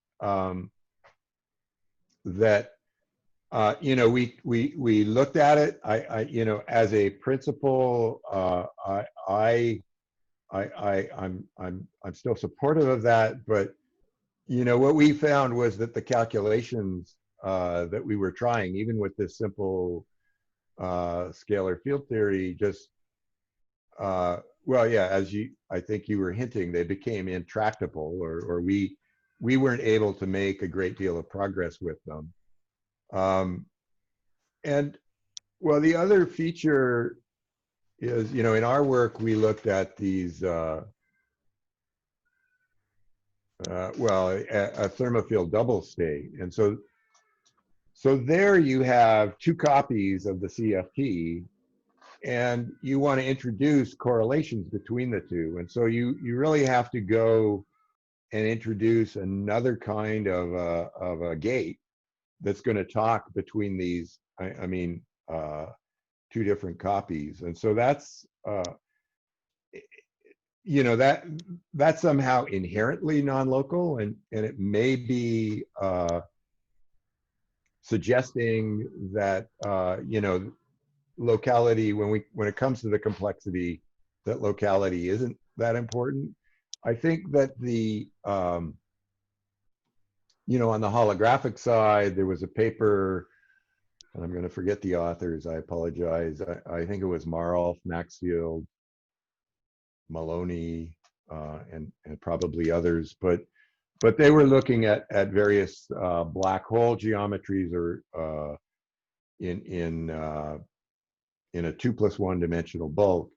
that you know, we looked at it. I you know, as a principle, I'm still supportive of that, but you know, what we found was that the calculations that we were trying, even with this simple scalar field theory, just well, yeah, as I think you were hinting, they became intractable, or we weren't able to make a great deal of progress with them. And well, the other feature is, you know, in our work, we looked at these, well, a thermofield double state. And so there you have two copies of the CFT, and you want to introduce correlations between the two. And so you really have to go and introduce another kind of a gate that's going to talk between these, I mean, two different copies. And so that's, you know, that's somehow inherently non-local, and it may be suggesting that, you know, locality, when it comes to the complexity, that locality isn't that important. I think that the, you know, on the holographic side, there was a paper, and I'm going to forget the authors, I apologize. I think it was Marolf, Maxfield, Maloney, and probably others, but they were looking at various black hole geometries, or in a 2+1 dimensional bulk.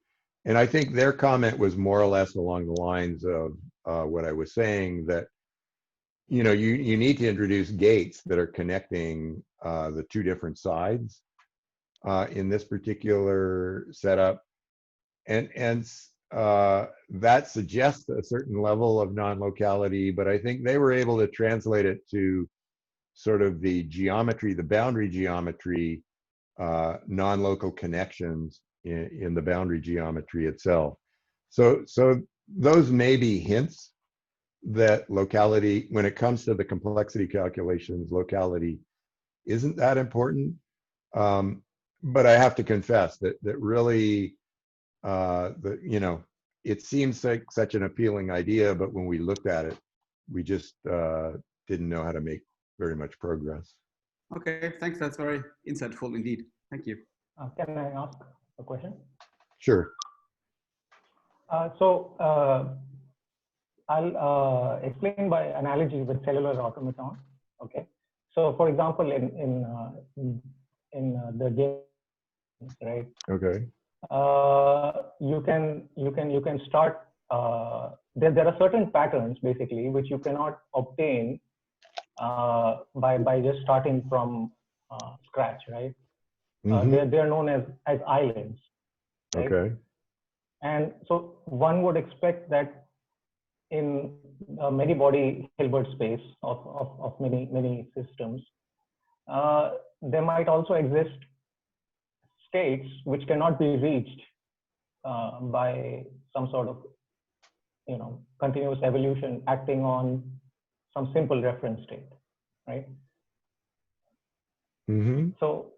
And I think their comment was more or less along the lines of what I was saying, that, you know, you need to introduce gates that are connecting the two different sides in this particular setup. And that suggests a certain level of non-locality, but I think they were able to translate it to sort of the geometry, the boundary geometry, non-local connections in the boundary geometry itself. So those may be hints that locality, when it comes to the complexity calculations, locality isn't that important. But I have to confess that really, you know, it seems like such an appealing idea, but when we looked at it, we just didn't know how to make very much progress. Okay, thanks. That's very insightful indeed. Thank you. Can I ask a question? Sure. I'll explain by analogy with cellular automaton. Okay. So, for example, in the game, right? Okay. You can start. There are certain patterns basically which you cannot obtain by just starting from scratch, right? Mhm. They're known as islands, right? Okay. And so one would expect that in a many-body Hilbert space of many systems, there might also exist states which cannot be reached by some sort of continuous evolution acting on some simple reference state, right? Mm-hmm. So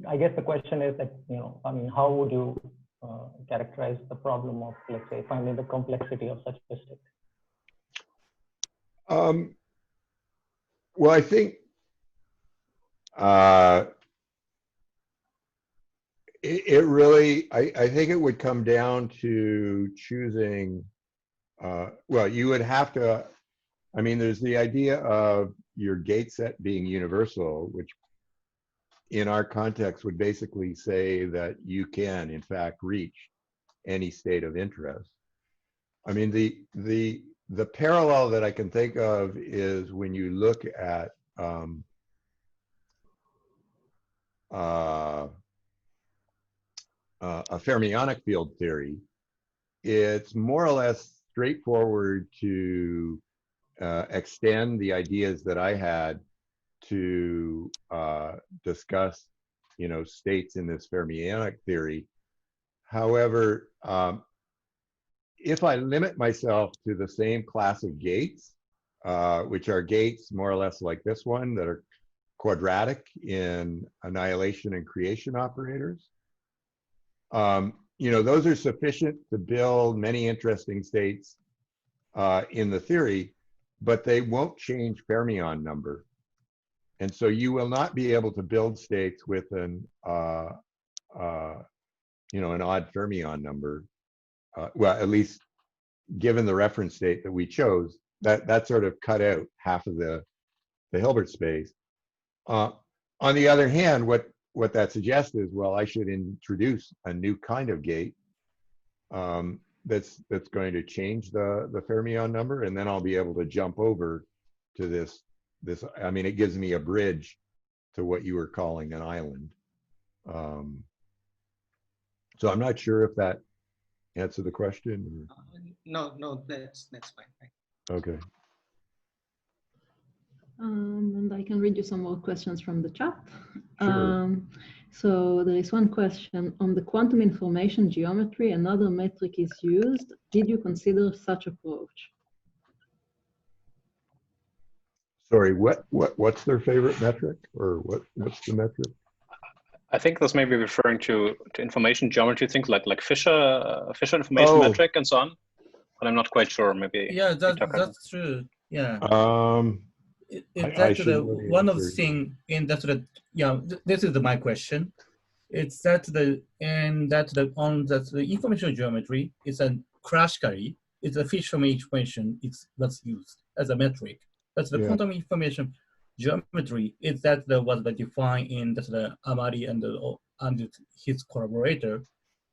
I guess the question is that, I mean, how would you characterize the problem of, let's say, finding the complexity of such a state? Well, I think it really, I think it would come down to choosing, well, you would have to, I mean, there's the idea of your gate set being universal, which in our context would basically say that you can, in fact, reach any state of interest. I mean, the parallel that I can think of is when you look at a fermionic field theory, it's more or less straightforward to extend the ideas that I had to discuss, states in this fermionic theory. However, if I limit myself to the same class of gates, which are gates more or less like this one that are quadratic in annihilation and creation operators, those are sufficient to build many interesting states in the theory, but they won't change fermion number. And so you will not be able to build states with an odd fermion number. Well, at least given the reference state that we chose, that sort of cut out half of the Hilbert space. On the other hand, what that suggests is, well, I should introduce a new kind of gate that's going to change the fermion number, and then I'll be able to jump over to this. I mean, it gives me a bridge to what you were calling an island. So I'm not sure if that answered the question. No, that's fine. Okay. And I can read you some more questions from the chat. Sure. So there is one question on the quantum information geometry. Another metric is used. Did you consider such approach? Sorry, what's their favorite metric, or what's the metric? I think this may be referring to information geometry things like Fisher information metric and so on, but I'm not quite sure. Maybe yeah, that's true. Yeah. I should know the one of the answer. thing in that this is my question. It's that the information geometry is a classically it's a Fisher information that's used as a metric. That's the quantum information geometry is that was defined in the Amari and his collaborator.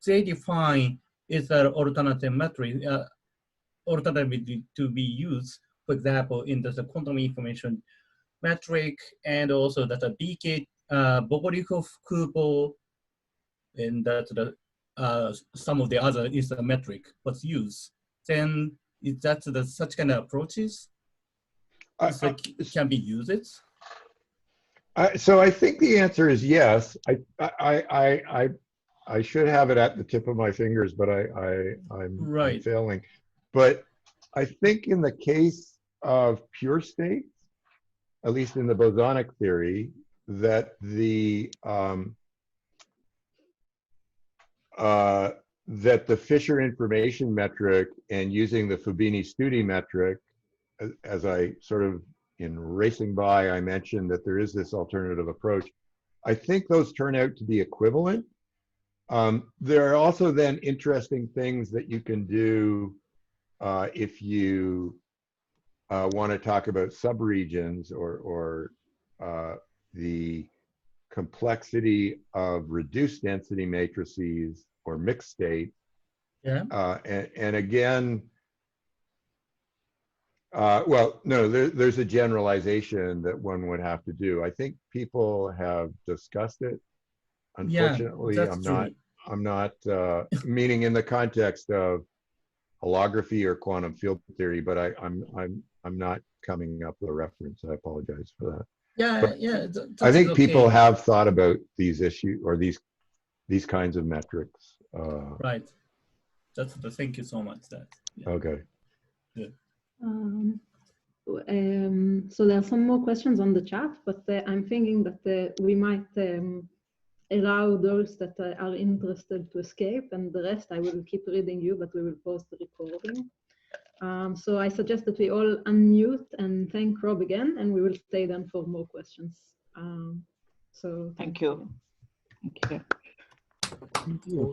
They define is an alternative metric, alternative to be used, for example, in the quantum information metric, and also that a BK Bogolikov-Kubo, and that some of the other is a metric was used. Then is that such kind of approaches can be used? So I think the answer is yes. I should have it at the tip of my fingers, but I'm failing. But I think in the case of pure states, at least in the bosonic theory, that the Fisher information metric and using the Fubini-Studi metric, as I sort of in racing by, I mentioned that there is this alternative approach. I think those turn out to be equivalent. There are also then interesting things that you can do if you want to talk about subregions or the complexity of reduced density matrices or mixed state. Yeah. And again, Well, no, there's a generalization that one would have to do. I think people have discussed it. Unfortunately, yeah, that's true. I'm not meaning in the context of holography or quantum field theory, but I'm not coming up with a reference. I apologize for that. Yeah, but yeah. I think okay. people have thought about these issues or these kinds of metrics. Right. Thank you so much. Yeah. Okay. Good. So there are some more questions on the chat, but I'm thinking that we might allow those that are interested to escape, and the rest I will keep reading you, but we will pause the recording. So I suggest that we all unmute and thank Rob again, and we will stay then for more questions. So thank you. Thank you. Thank you.